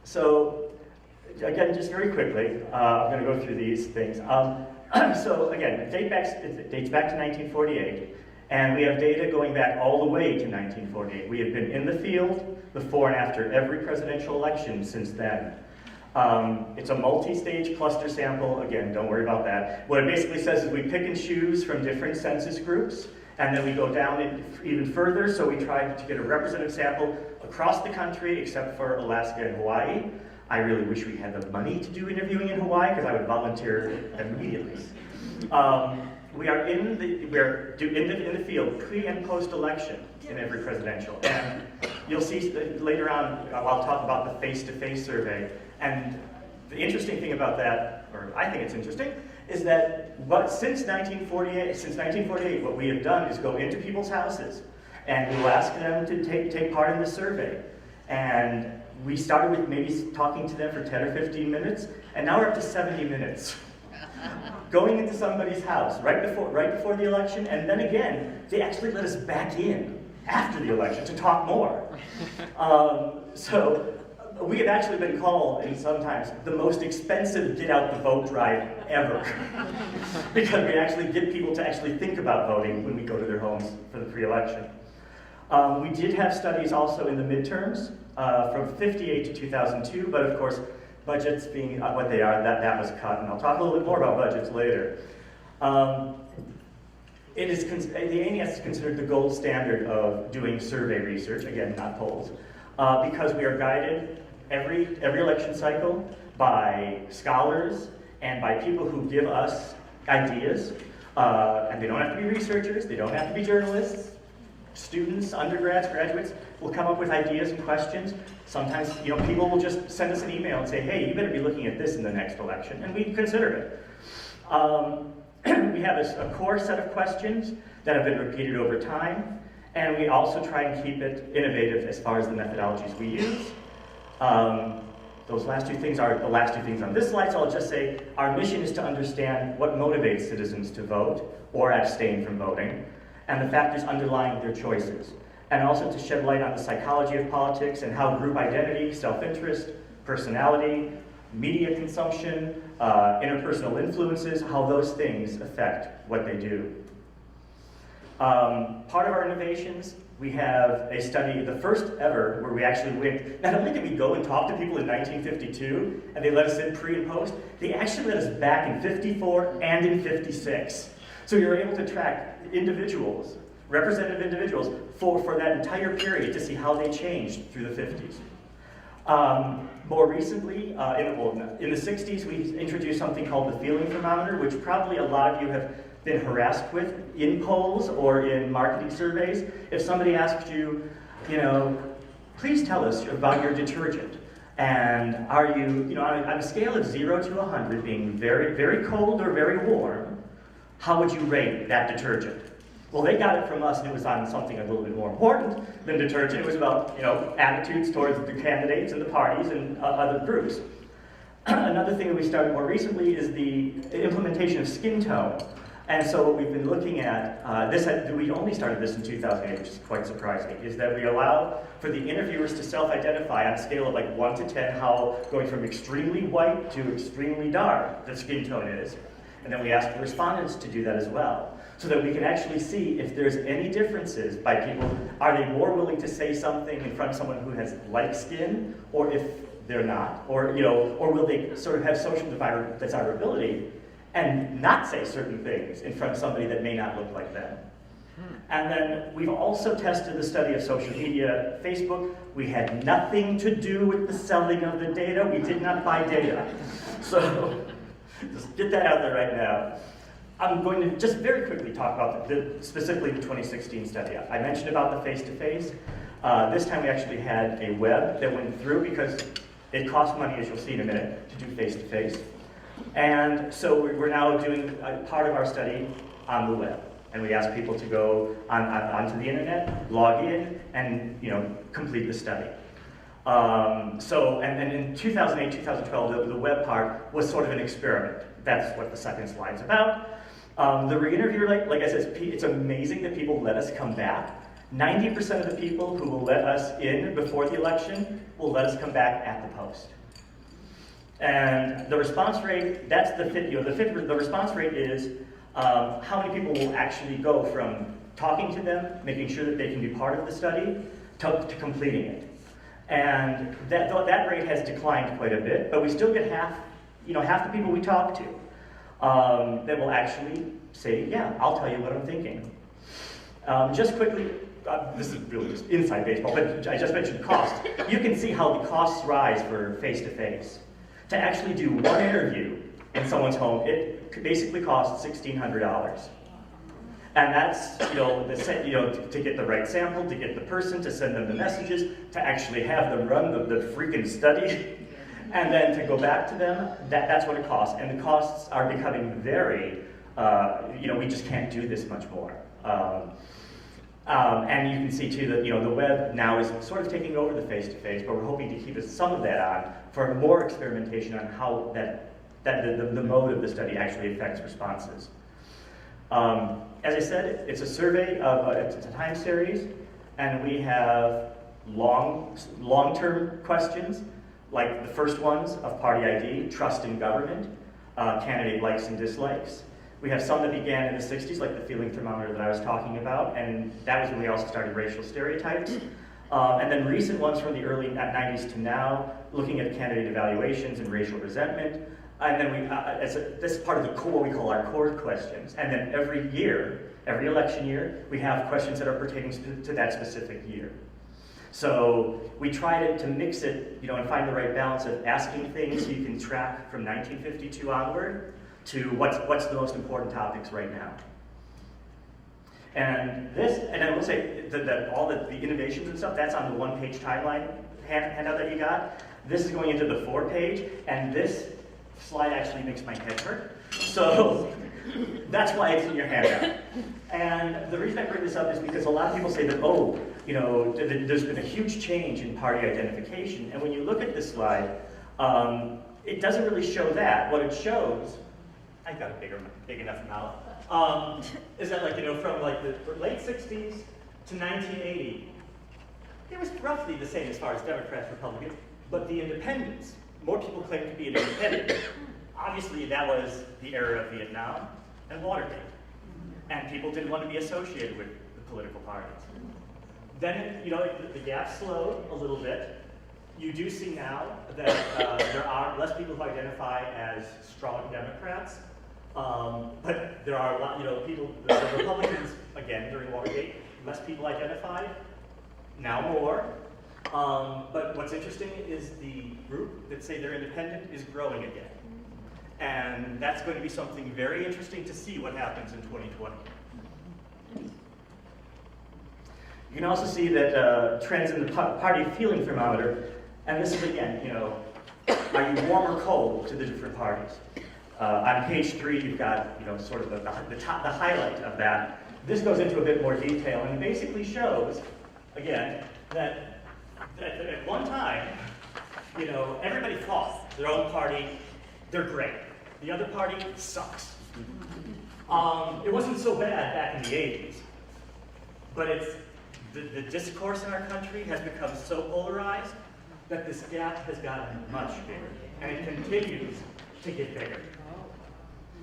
So, again, just very quickly, I'm going to go through these things. So again, it dates back to 1948, and we have data going back all the way to 1948. We have been in the field before and after every presidential election since then. It's a multi-stage cluster sample. Again, don't worry about that. What it basically says is we pick and choose from different census groups, and then we go down even further, so we try to get a representative sample across the country except for Alaska and Hawaii. I really wish we had the money to do interviewing in Hawaii because I would volunteer immediately. we are in the field pre and post election in every presidential, and you'll see later on I'll talk about the face-to-face survey. And the interesting thing about that, or I think it's interesting, is that since 1948, what we have done is go into people's houses and we'll ask them to take part in the survey. And we started with maybe talking to them for 10 or 15 minutes, and now we're up to 70 minutes. Going into somebody's house right before the election, and then again, they actually let us back in after the election to talk more. So we have actually been called, and sometimes, the most expensive get-out-the-vote drive ever. Because we actually get people to actually think about voting when we go to their homes for the pre-election. We did have studies also in the midterms from 58 to 2002, but of course, budgets being what they are, that was cut, and I'll talk a little bit more about budgets later. The ANES is considered the gold standard of doing survey research, again, not polls, because we are guided every election cycle by scholars and by people who give us ideas, and they don't have to be researchers, they don't have to be journalists. Students, undergrads, graduates will come up with ideas and questions. Sometimes, people will just send us an email and say, hey, you better be looking at this in the next election, and we consider it. We have a core set of questions that have been repeated over time, and we also try and keep it innovative as far as the methodologies we use. Those last two things are the last two things on this slide, so I'll just say our mission is to understand what motivates citizens to vote or abstain from voting, and the factors underlying their choices, and also to shed light on the psychology of politics and how group identity, self-interest, personality, media consumption, interpersonal influences, how those things affect what they do. Part of our innovations, we have a study, the first ever, where we actually went, not only did we go and talk to people in 1952, and they let us in pre and post, they actually let us back in 54 and in 56. So you're able to track individuals, representative individuals, for that entire period to see how they changed through the 50s. More recently, in the 60s, we introduced something called the feeling thermometer, which probably a lot of you have been harassed with in polls or in marketing surveys. If somebody asks you, please tell us about your detergent. And are you, on a scale of 0 to 100, being very, very cold or very warm, how would you rate that detergent? Well, they got it from us, and it was on something a little bit more important than detergent. It was about, attitudes towards the candidates and the parties and other groups. Another thing that we started more recently is the implementation of skin tone. And so what we've been looking at, we only started this in 2008, which is quite surprising, is that we allow for the interviewers to self-identify on a scale of like 1 to 10 how going from extremely white to extremely dark the skin tone is. And then we ask the respondents to do that as well, so that we can actually see if there's any differences by people. Are they more willing to say something in front of someone who has light skin, or if they're not? Or will they sort of have social desirability and not say certain things in front of somebody that may not look like them? And then we've also tested the study of social media. Facebook, we had nothing to do with the selling of the data. We did not buy data. So just get that out there right now. I'm going to just very quickly talk about specifically the 2016 study. I mentioned about the face-to-face. This time we actually had a web that went through because it costs money, as you'll see in a minute, to do face-to-face. And so we're now doing part of our study on the web. And we ask people to go onto the internet, log in, and complete the study. And in 2008, 2012, the web part was sort of an experiment. That's what the second slide's about. The re-interview rate, like I said, it's amazing that people let us come back. 90% of the people who will let us in before the election will let us come back at the post. And the response rate, that's the response rate is how many people will actually go from talking to them, making sure that they can be part of the study, to completing it. And that rate has declined quite a bit, but we still get half the people we talk to that will actually say, yeah, I'll tell you what I'm thinking. Just quickly, this is really just inside baseball, but I just mentioned cost. You can see how the costs rise for face-to-face. To actually do one interview in someone's home, it basically costs $1,600. And that's, to get the right sample, to get the person, to send them the messages, to actually have them run the freaking study, and then to go back to them, that's what it costs. And the costs are becoming very, we just can't do this much more. And you can see too that the web now is sort of taking over the face-to-face, but we're hoping to keep some of that on for more experimentation on how the mode of the study actually affects responses. As I said, it's a survey it's a time series, and we have long-term questions, like the first ones of party ID, trust in government, candidate likes and dislikes. We have some that began in the 60s, like the feeling thermometer that I was talking about, and that was when we also started racial stereotypes. And then recent ones from the early 90s to now, looking at candidate evaluations and racial resentment. And then this is part of the core, what we call our core questions. And then every year, every election year, we have questions that are pertaining to that specific year. So we try to mix it, and find the right balance of asking things so you can track from 1952 onward to what's the most important topics right now. And I will say that all the innovations and stuff, that's on the one-page timeline handout that you got. This is going into the 4-page, and this slide actually makes my head hurt. So that's why it's in your handout. And the reason I bring this up is because a lot of people say that, there's been a huge change in party identification. And when you look at this slide, it doesn't really show that. What it shows, I've got a big enough mouth, is that from the late 60s to 1980, it was roughly the same as far as Democrats, Republicans, but the independents, more people claim to be an independent. Obviously, that was the era of Vietnam and Watergate, and people didn't want to be associated with the political parties. Then, the gap slowed a little bit. You do see now that there are less people who identify as strong Democrats, but there are a lot, people, the Republicans, again, during Watergate, less people identified, now more. But what's interesting is the group that say they're independent is growing again. And that's going to be something very interesting to see what happens in 2020. You can also see that trends in the party feeling thermometer, and this is again, are you warm or cold to the different parties? On page 3, you've got, sort of the highlight of that. This goes into a bit more detail and basically shows, again, that at one time, everybody thought their own party, they're great. The other party sucks. It wasn't so bad back in the 80s, but the discourse in our country has become so polarized that this gap has gotten much bigger, and it continues to get bigger.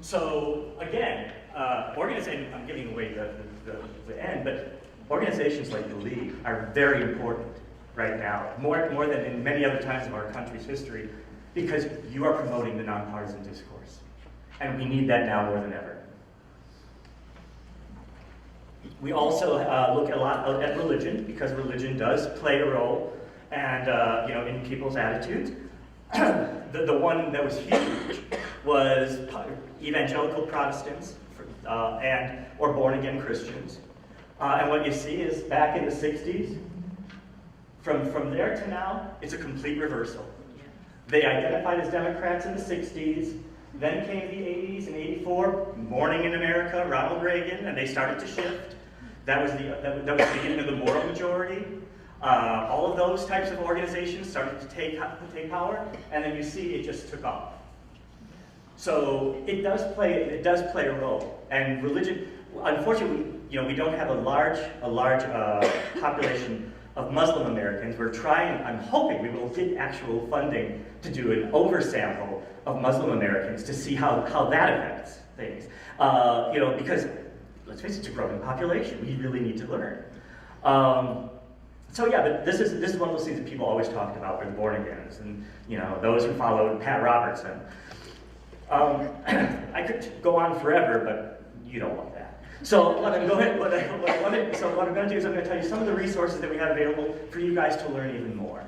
So again, I'm giving away the end, but organizations like the League are very important right now, more than in many other times of our country's history, because you are promoting the nonpartisan discourse. And we need that now more than ever. We also look a lot at religion, because religion does play a role and in people's attitudes. The one that was huge was evangelical Protestants or born-again Christians. And what you see is back in the 60s, from there to now, it's a complete reversal. They identified as Democrats in the 60s, then came the 80s and 84, Morning in America, Ronald Reagan, and they started to shift. That was the beginning of the moral majority. All of those types of organizations started to take power, and then you see it just took off. So it does play a role. And religion, unfortunately, we don't have a large population of Muslim Americans. I'm hoping we will get actual funding to do an oversample of Muslim Americans to see how that affects things. Because, let's face it, it's a growing population. We really need to learn. So yeah, but this is one of those things that people always talked about with born-agains and those who followed Pat Robertson. I could go on forever, but you don't want that. So what I'm going to do is I'm going to tell you some of the resources that we have available for you guys to learn even more.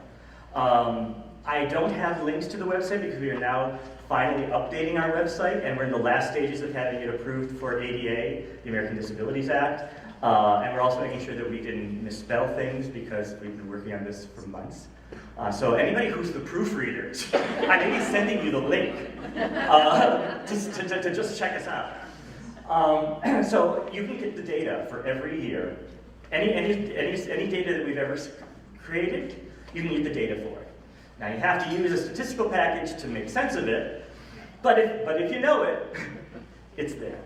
I don't have links to the website because we are now finally updating our website, and we're in the last stages of having it approved for ADA, the American Disabilities Act. And we're also making sure that we didn't misspell things because we've been working on this for months. So anybody who's the proofreaders, I may be sending you the link to just check us out. So you can get the data for every year. Any data that we've ever created, you can get the data for it. Now you have to use a statistical package to make sense of it, but if you know it, it's there.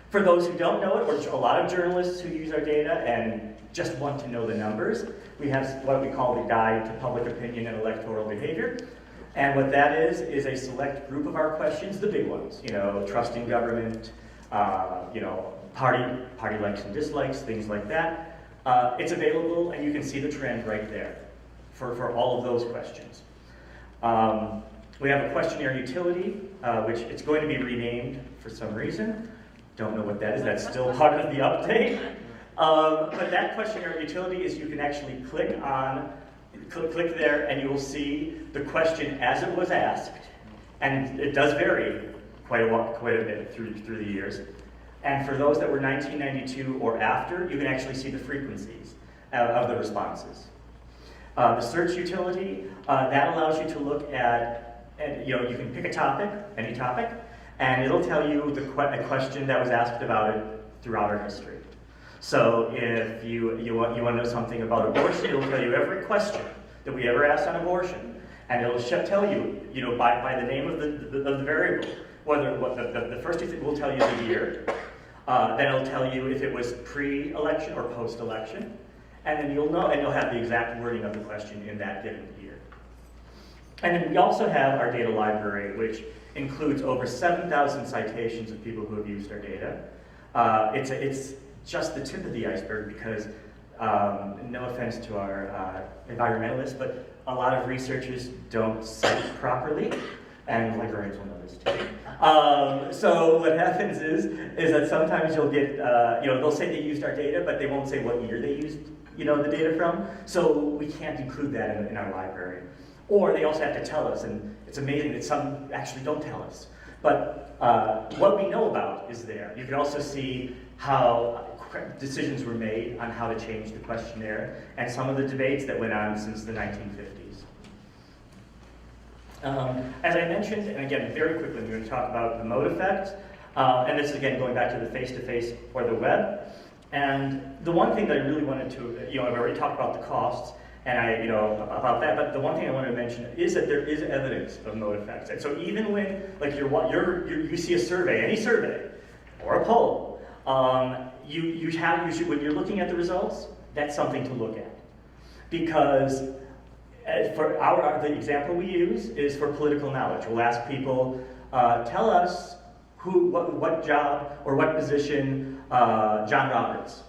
For those who don't know it, or a lot of journalists who use our data and just want to know the numbers, we have what we call the Guide to Public Opinion and Electoral Behavior. And what that is a select group of our questions, the big ones, trust in government, party likes and dislikes, things like that. It's available, and you can see the trend right there for all of those questions. We have a questionnaire utility, which it's going to be renamed for some reason. Don't know what that is. That's still part of the update. But that questionnaire utility is you can actually click there, and you will see the question as it was asked, and it does vary quite a bit through the years. And for those that were 1992 or after, you can actually see the frequencies of the responses. The search utility, that allows you to look at, you can pick a topic, any topic, and it'll tell you a question that was asked about it throughout our history. So if you want to know something about abortion, it'll tell you every question that we ever asked on abortion, and it'll tell you, by the name of the variable, whether the first thing will tell you the year, then it'll tell you if it was pre-election or post-election, and then you'll know, and you'll have the exact wording of the question in that given year. And then we also have our data library, which includes over 7,000 citations of people who have used our data. It's just the tip of the iceberg because, no offense to our environmentalists, but a lot of researchers don't cite properly, and librarians will know this too. So what happens is that sometimes you'll get, they'll say they used our data, but they won't say what year they used, the data from. So we can't include that in our library. Or they also have to tell us, and it's amazing that some actually don't tell us. But what we know about is there. You can also see how decisions were made on how to change the questionnaire, and some of the debates that went on since the 1950s. As I mentioned, and again, very quickly, we're going to talk about the mode effect. And this is, again, going back to the face-to-face or the web. And the one thing that I really wanted to, I've already talked about the costs, and about that, but the one thing I wanted to mention is that there is evidence of mode effects. And so even when, you see a survey, any survey, or a poll, when you're looking at the results, that's something to look at. Because the example we use is for political knowledge. We'll ask people, tell us what job or what position John Roberts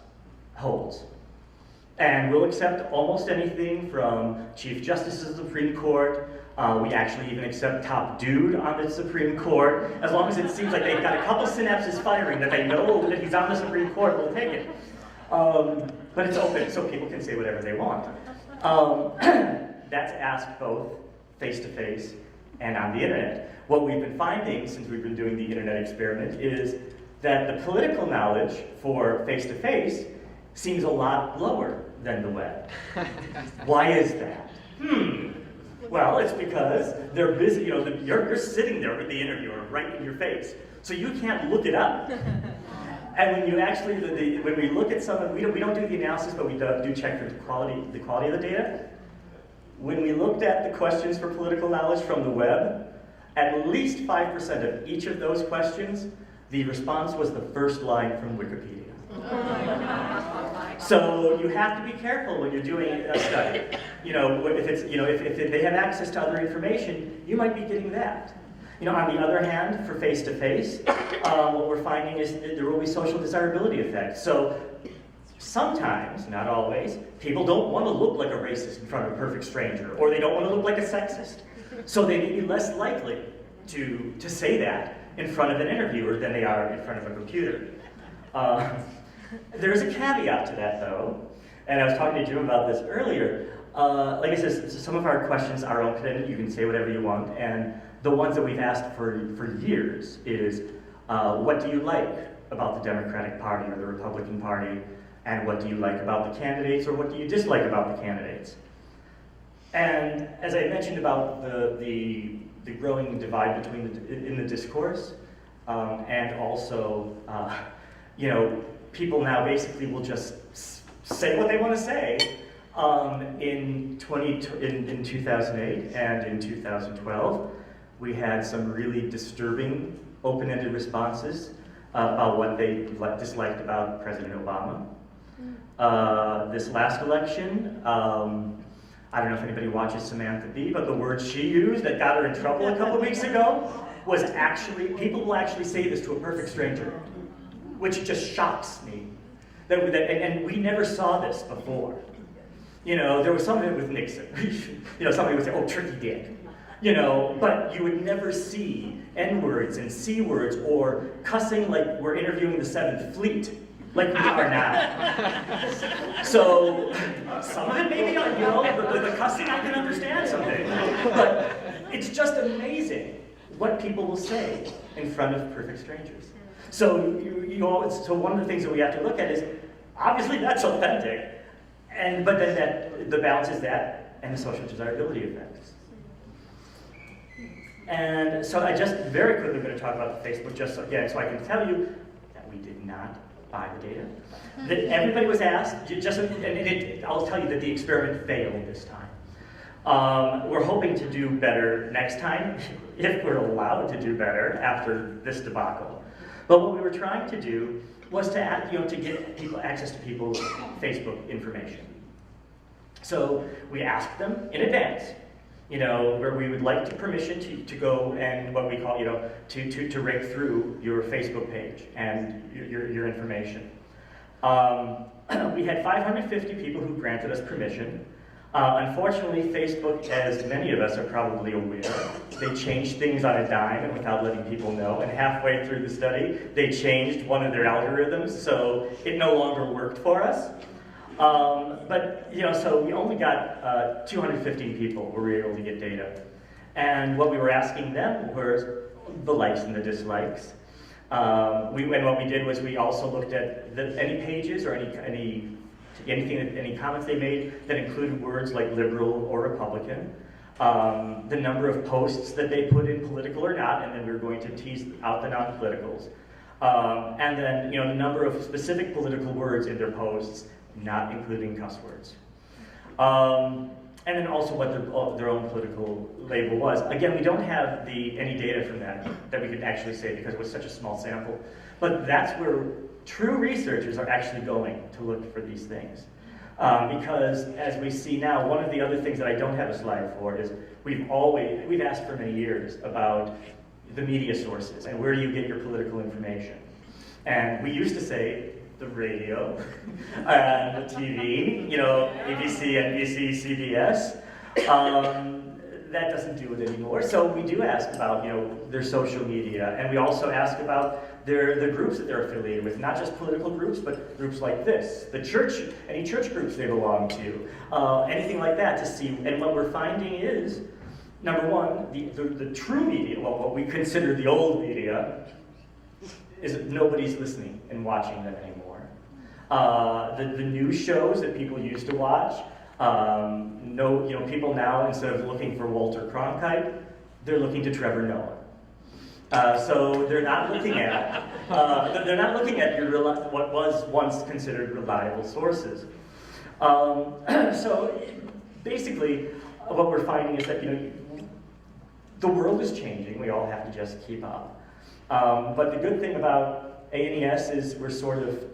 holds. And we'll accept almost anything from Chief Justice of the Supreme Court. We actually even accept top dude on the Supreme Court. As long as it seems like they've got a couple synapses firing that they know that he's on the Supreme Court, we'll take it. But it's open, so people can say whatever they want. That's asked both face-to-face and on the internet. What we've been finding since we've been doing the internet experiment is that the political knowledge for face-to-face seems a lot lower than the web. Why is that? Well, it's because they're busy, you're sitting there with the interviewer right in your face, so you can't look it up. And when you actually, when we look at we don't do the analysis, but we do check for the quality of the data. When we looked at the questions for political knowledge from the web, at least 5% of each of those questions, the response was the first line from Wikipedia. So you have to be careful when you're doing a study. If they have access to other information, you might be getting that. On the other hand, for face-to-face, what we're finding is that there will be social desirability effects. So sometimes, not always, people don't want to look like a racist in front of a perfect stranger, or they don't want to look like a sexist. So they may be less likely to say that in front of an interviewer than they are in front of a computer. There's a caveat to that, though, and I was talking to Jim about this earlier. Like I said, some of our questions are open-ended. You can say whatever you want, and the ones that we've asked for years is, what do you like about the Democratic Party or the Republican Party, and what do you like about the candidates, or what do you dislike about the candidates? And as I mentioned about the growing divide between in the discourse, and also, you know, people now basically will just say what they want to say. In 2008 and in 2012, we had some really disturbing open-ended responses about what they disliked about President Obama. This last election, I don't know if anybody watches Samantha Bee, but the word she used that got her in trouble a couple weeks ago was actually, people will actually say this to a perfect stranger, which just shocks me. And we never saw this before. You know, there was something with Nixon. You know, somebody would say, oh, tricky dick. You know, but you would never see N-words and C-words or cussing like we're interviewing the 7th Fleet, like we are now. So, some of it maybe, you know, the cussing I can understand something. But it's just amazing what people will say in front of perfect strangers. So, so one of the things that we have to look at is, obviously that's authentic, but then the balance is that and the social desirability effects. And so I just very quickly going to talk about the Facebook just again so I can tell you that we did not buy the data. That everybody was asked, I'll tell you that the experiment failed this time. We're hoping to do better next time, if we're allowed to do better after this debacle. But what we were trying to do was to get people access to people's Facebook information. So we asked them in advance, you know, where we would like permission to go and what we call, you know, to rake through your Facebook page and your information. We had 550 people who granted us permission. Unfortunately, Facebook, as many of us are probably aware, they changed things on a dime and without letting people know, and halfway through the study, they changed one of their algorithms, so it no longer worked for us. But, you know, so we only got 215 people who were able to get data. And what we were asking them were the likes and the dislikes. And what we did was we also looked at any pages or any comments they made that included words like liberal or Republican, the number of posts that they put in political or not, and then we were going to tease out the non-politicals. And then, you know, the number of specific political words in their posts, not including cuss words. And then also what their own political label was. Again, we don't have any data from that we could actually say because it was such a small sample. But that's where true researchers are actually going to look for these things. Because as we see now, one of the other things that I don't have a slide for is we've asked for many years about the media sources and where do you get your political information. And we used to say the radio and the TV, you know, ABC, NBC, CBS. That doesn't do it anymore. So we do ask about, you know, their social media, and we also ask about the groups that they're affiliated with, not just political groups, but groups like this, the church, any church groups they belong to, anything like that to see. And what we're finding is, number one, the true media, well, what we consider the old media, is that nobody's listening and watching them anymore. The news shows that people used to watch, people now, instead of looking for Walter Cronkite, they're looking to Trevor Noah. So they're not looking at what was once considered reliable sources. So basically, what we're finding is that, you know, the world is changing. We all have to just keep up. But the good thing about A&ES is we're sort of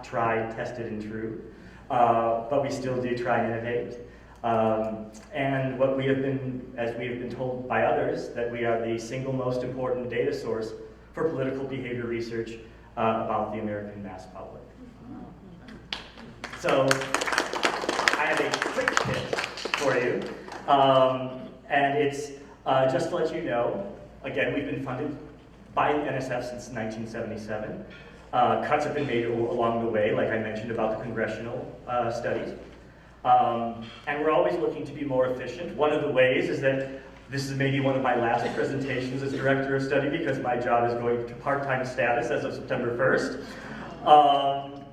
tried, tested, and true. But we still do try and innovate. And what we have been, as we have been told by others, that we are the single most important data source for political behavior research about the American mass public. So I have a quick pitch for you. And it's just to let you know, again, we've been funded by NSF since 1977. Cuts have been made along the way, like I mentioned about the congressional studies. And we're always looking to be more efficient. One of the ways is that This is maybe one of my last presentations as Director of Study because my job is going to part-time status as of September 1st.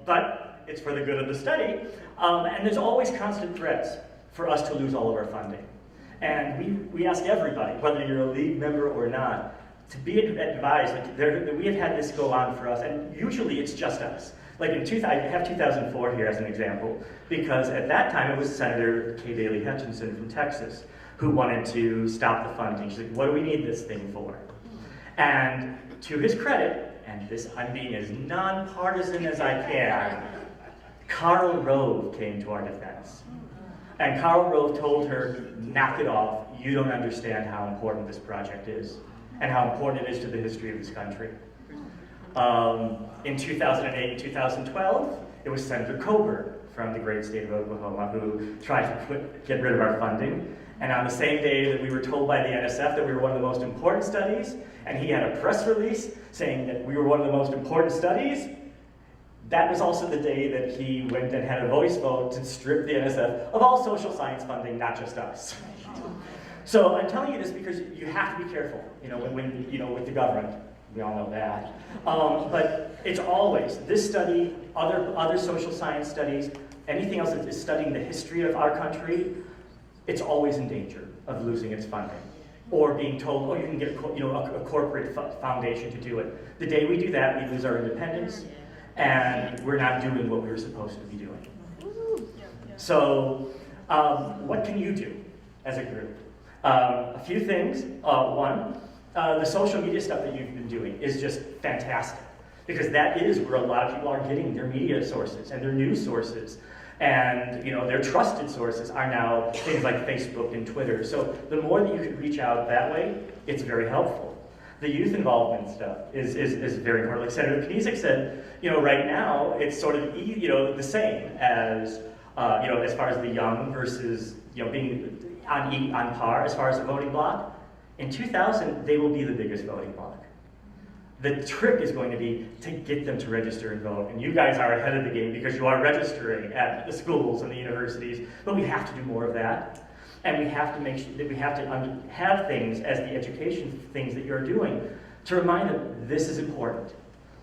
But it's for the good of the study. And there's always constant threats for us to lose all of our funding. And we ask everybody, whether you're a league member or not, to be advised. Like we have had this go on for us, and usually it's just us. Like I have 2004 here as an example, because at that time it was Senator Kay Daley Hutchinson from Texas who wanted to stop the funding. She's like, what do we need this thing for? And to his credit, and this I'm being as nonpartisan as I can, Karl Rove came to our defense. And Karl Rove told her, knock it off, you don't understand how important this project is, and how important it is to the history of this country. In 2008 and 2012, it was Senator Coburn from the great state of Oklahoma who tried to get rid of our funding. And on the same day that we were told by the NSF that we were one of the most important studies, and he had a press release saying that we were one of the most important studies, that was also the day that he went and had a voice vote to strip the NSF of all social science funding, not just us. So I'm telling you this because you have to be careful, when with the government. We all know that. But it's always, this study, other social science studies, anything else that is studying the history of our country, it's always in danger of losing its funding. Or being told, oh, you can get a corporate foundation to do it. The day we do that, we lose our independence, and we're not doing what we were supposed to be doing. So, what can you do as a group? A few things. One, the social media stuff that you've been doing is just fantastic, because that is where a lot of people are getting their media sources and their news sources. And their trusted sources are now things like Facebook and Twitter. So the more that you can reach out that way, it's very helpful. The youth involvement stuff is very important. Like Senator Kniezek said, right now it's sort of the same as as far as the young versus being on par as far as the voting bloc. In 2000, they will be the biggest voting bloc. The trick is going to be to get them to register and vote. And you guys are ahead of the game because you are registering at the schools and the universities, but we have to do more of that. And we have to make sure that we have to have things as the education things that you're doing to remind them this is important,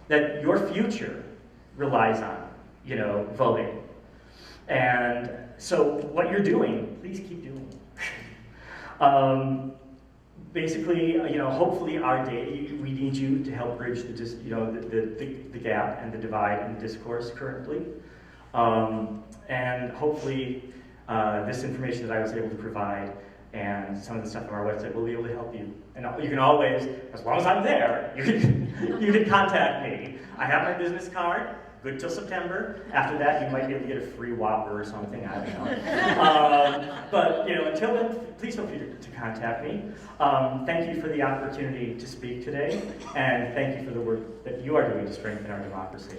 that your future relies on, voting. And so what you're doing, please keep doing. Basically, hopefully our day, we need you to help bridge the gap and the divide in discourse currently. And hopefully this information that I was able to provide and some of the stuff on our website will be able to help you. And you can always, as long as I'm there, you can contact me. I have my business card. Good till September. After that, you might be able to get a free Whopper or something, I don't know. But until then, please feel free to contact me. Thank you for the opportunity to speak today, and thank you for the work that you are doing to strengthen our democracy.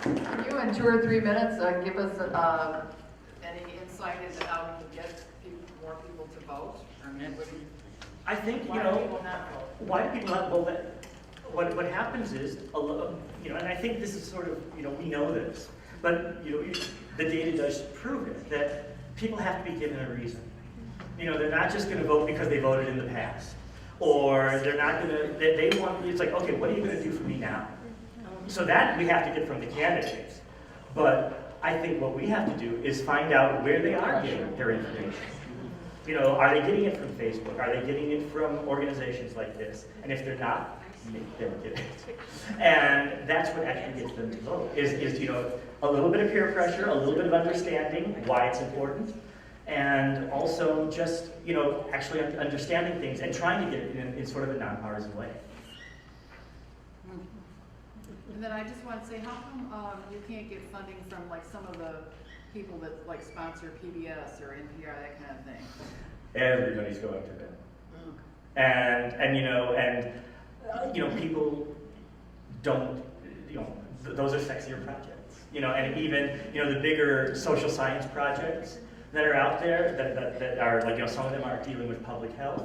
Can you, in 2 or 3 minutes, give us any insight into how we can get more people to vote? I think, why do people not vote? Why do people not vote? What happens is, and I think this is sort of, we know this, but, the data does prove it, that people have to be given a reason. They're not just going to vote because they voted in the past. Or they're not going to, they want, it's like, okay, what are you going to do for me now? So that we have to get from the candidates. But I think what we have to do is find out where they are getting their information. Are they getting it from Facebook? Are they getting it from organizations like this? And if they're not, make them get it. And that's what actually gets them to vote, is a little bit of peer pressure, a little bit of understanding why it's important, and also just, actually understanding things and trying to get it in sort of a nonpartisan way. And then I just want to say, how come you can't get funding from some of the people that sponsor PBS or NPR, that kind of thing? Everybody's going to them. And people don't, those are sexier projects. And even, the bigger social science projects that are out there that are some of them are dealing with public health.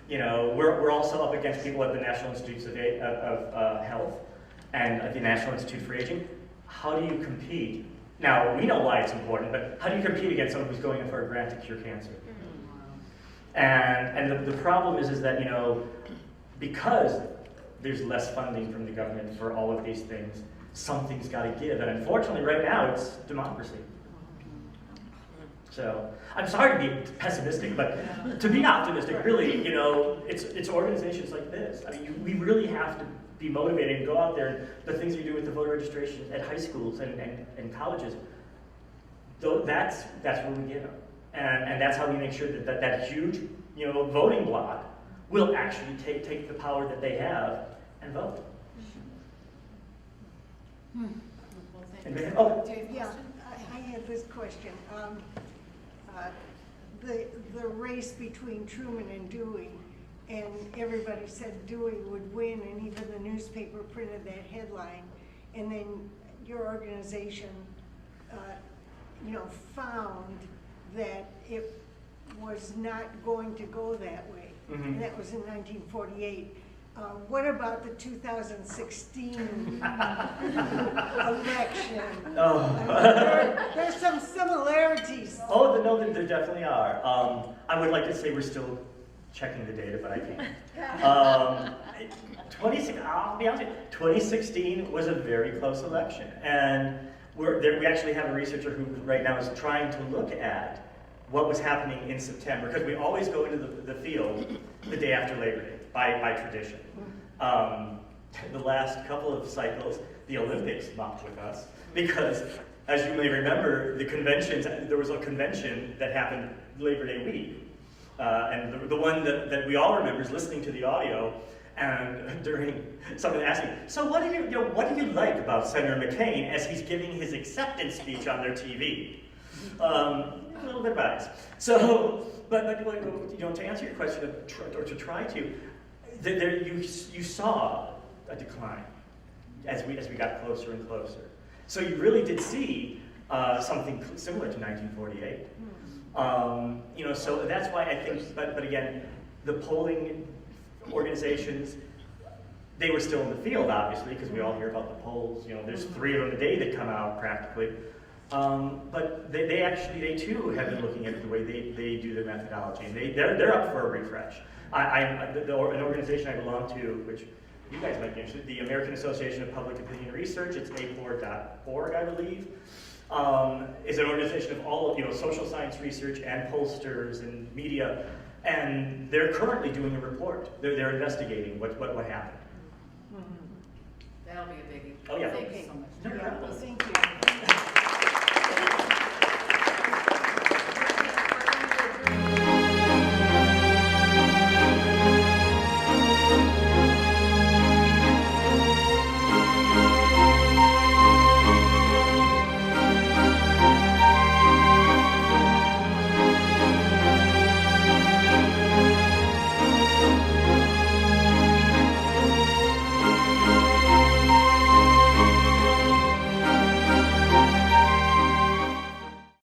We're also up against people at the National Institutes of Health and at the National Institute for Aging. How do you compete Now, we know why it's important, but how do you compete against someone who's going in for a grant to cure cancer? And the problem is that, you know, because there's less funding from the government for all of these things, something's got to give. And unfortunately, right now, it's democracy. So, I'm sorry to be pessimistic, but to be optimistic, really, you know, it's organizations like this. I mean, we really have to be motivated and go out there. And the things we do with the voter registration at high schools and colleges, that's where we get them. And that's how we make sure that huge, you know, voting bloc will actually take the power that they have and vote. Yeah, I had this question. The race between Truman and Dewey, and everybody said Dewey would win, and even the newspaper printed that headline, and then your organization, you know, found that it was not going to go that way, and that was in 1948. What about the 2016 election? Oh. I mean, there's some similarities. Oh, no, there definitely are. I would like to say we're still checking the data, but I can't. I'll be honest with you, 2016 was a very close election, and we actually have a researcher who right now is trying to look at what was happening in September, because we always go into the field the day after Labor Day, by tradition. The last couple of cycles, the Olympics mocked with us, because, as you may remember, there was a convention that happened Labor Day week. And the one that we all remember is listening to the audio, and during someone asking, so what do you like about Senator McCain as he's giving his acceptance speech on their TV? A little bit biased. So, but you know, to answer your question, or to try to, you saw a decline as we got closer and closer. So you really did see something similar to 1948. You know, so that's why I think. But again, the polling organizations, they were still in the field, obviously, because we all hear about the polls. You know, there's 3 of them a day that come out practically. But they too have been looking at the way they do their methodology, and they're up for a refresh. An organization I belong to, which you guys might be interested, the American Association of Public Opinion Research, it's APOR.org, I believe, is an organization of all of social science research and pollsters and media, and they're currently doing a report. They're investigating what happened. That'll be a biggie. Oh yeah. Thank you so much. No problem. Thank you.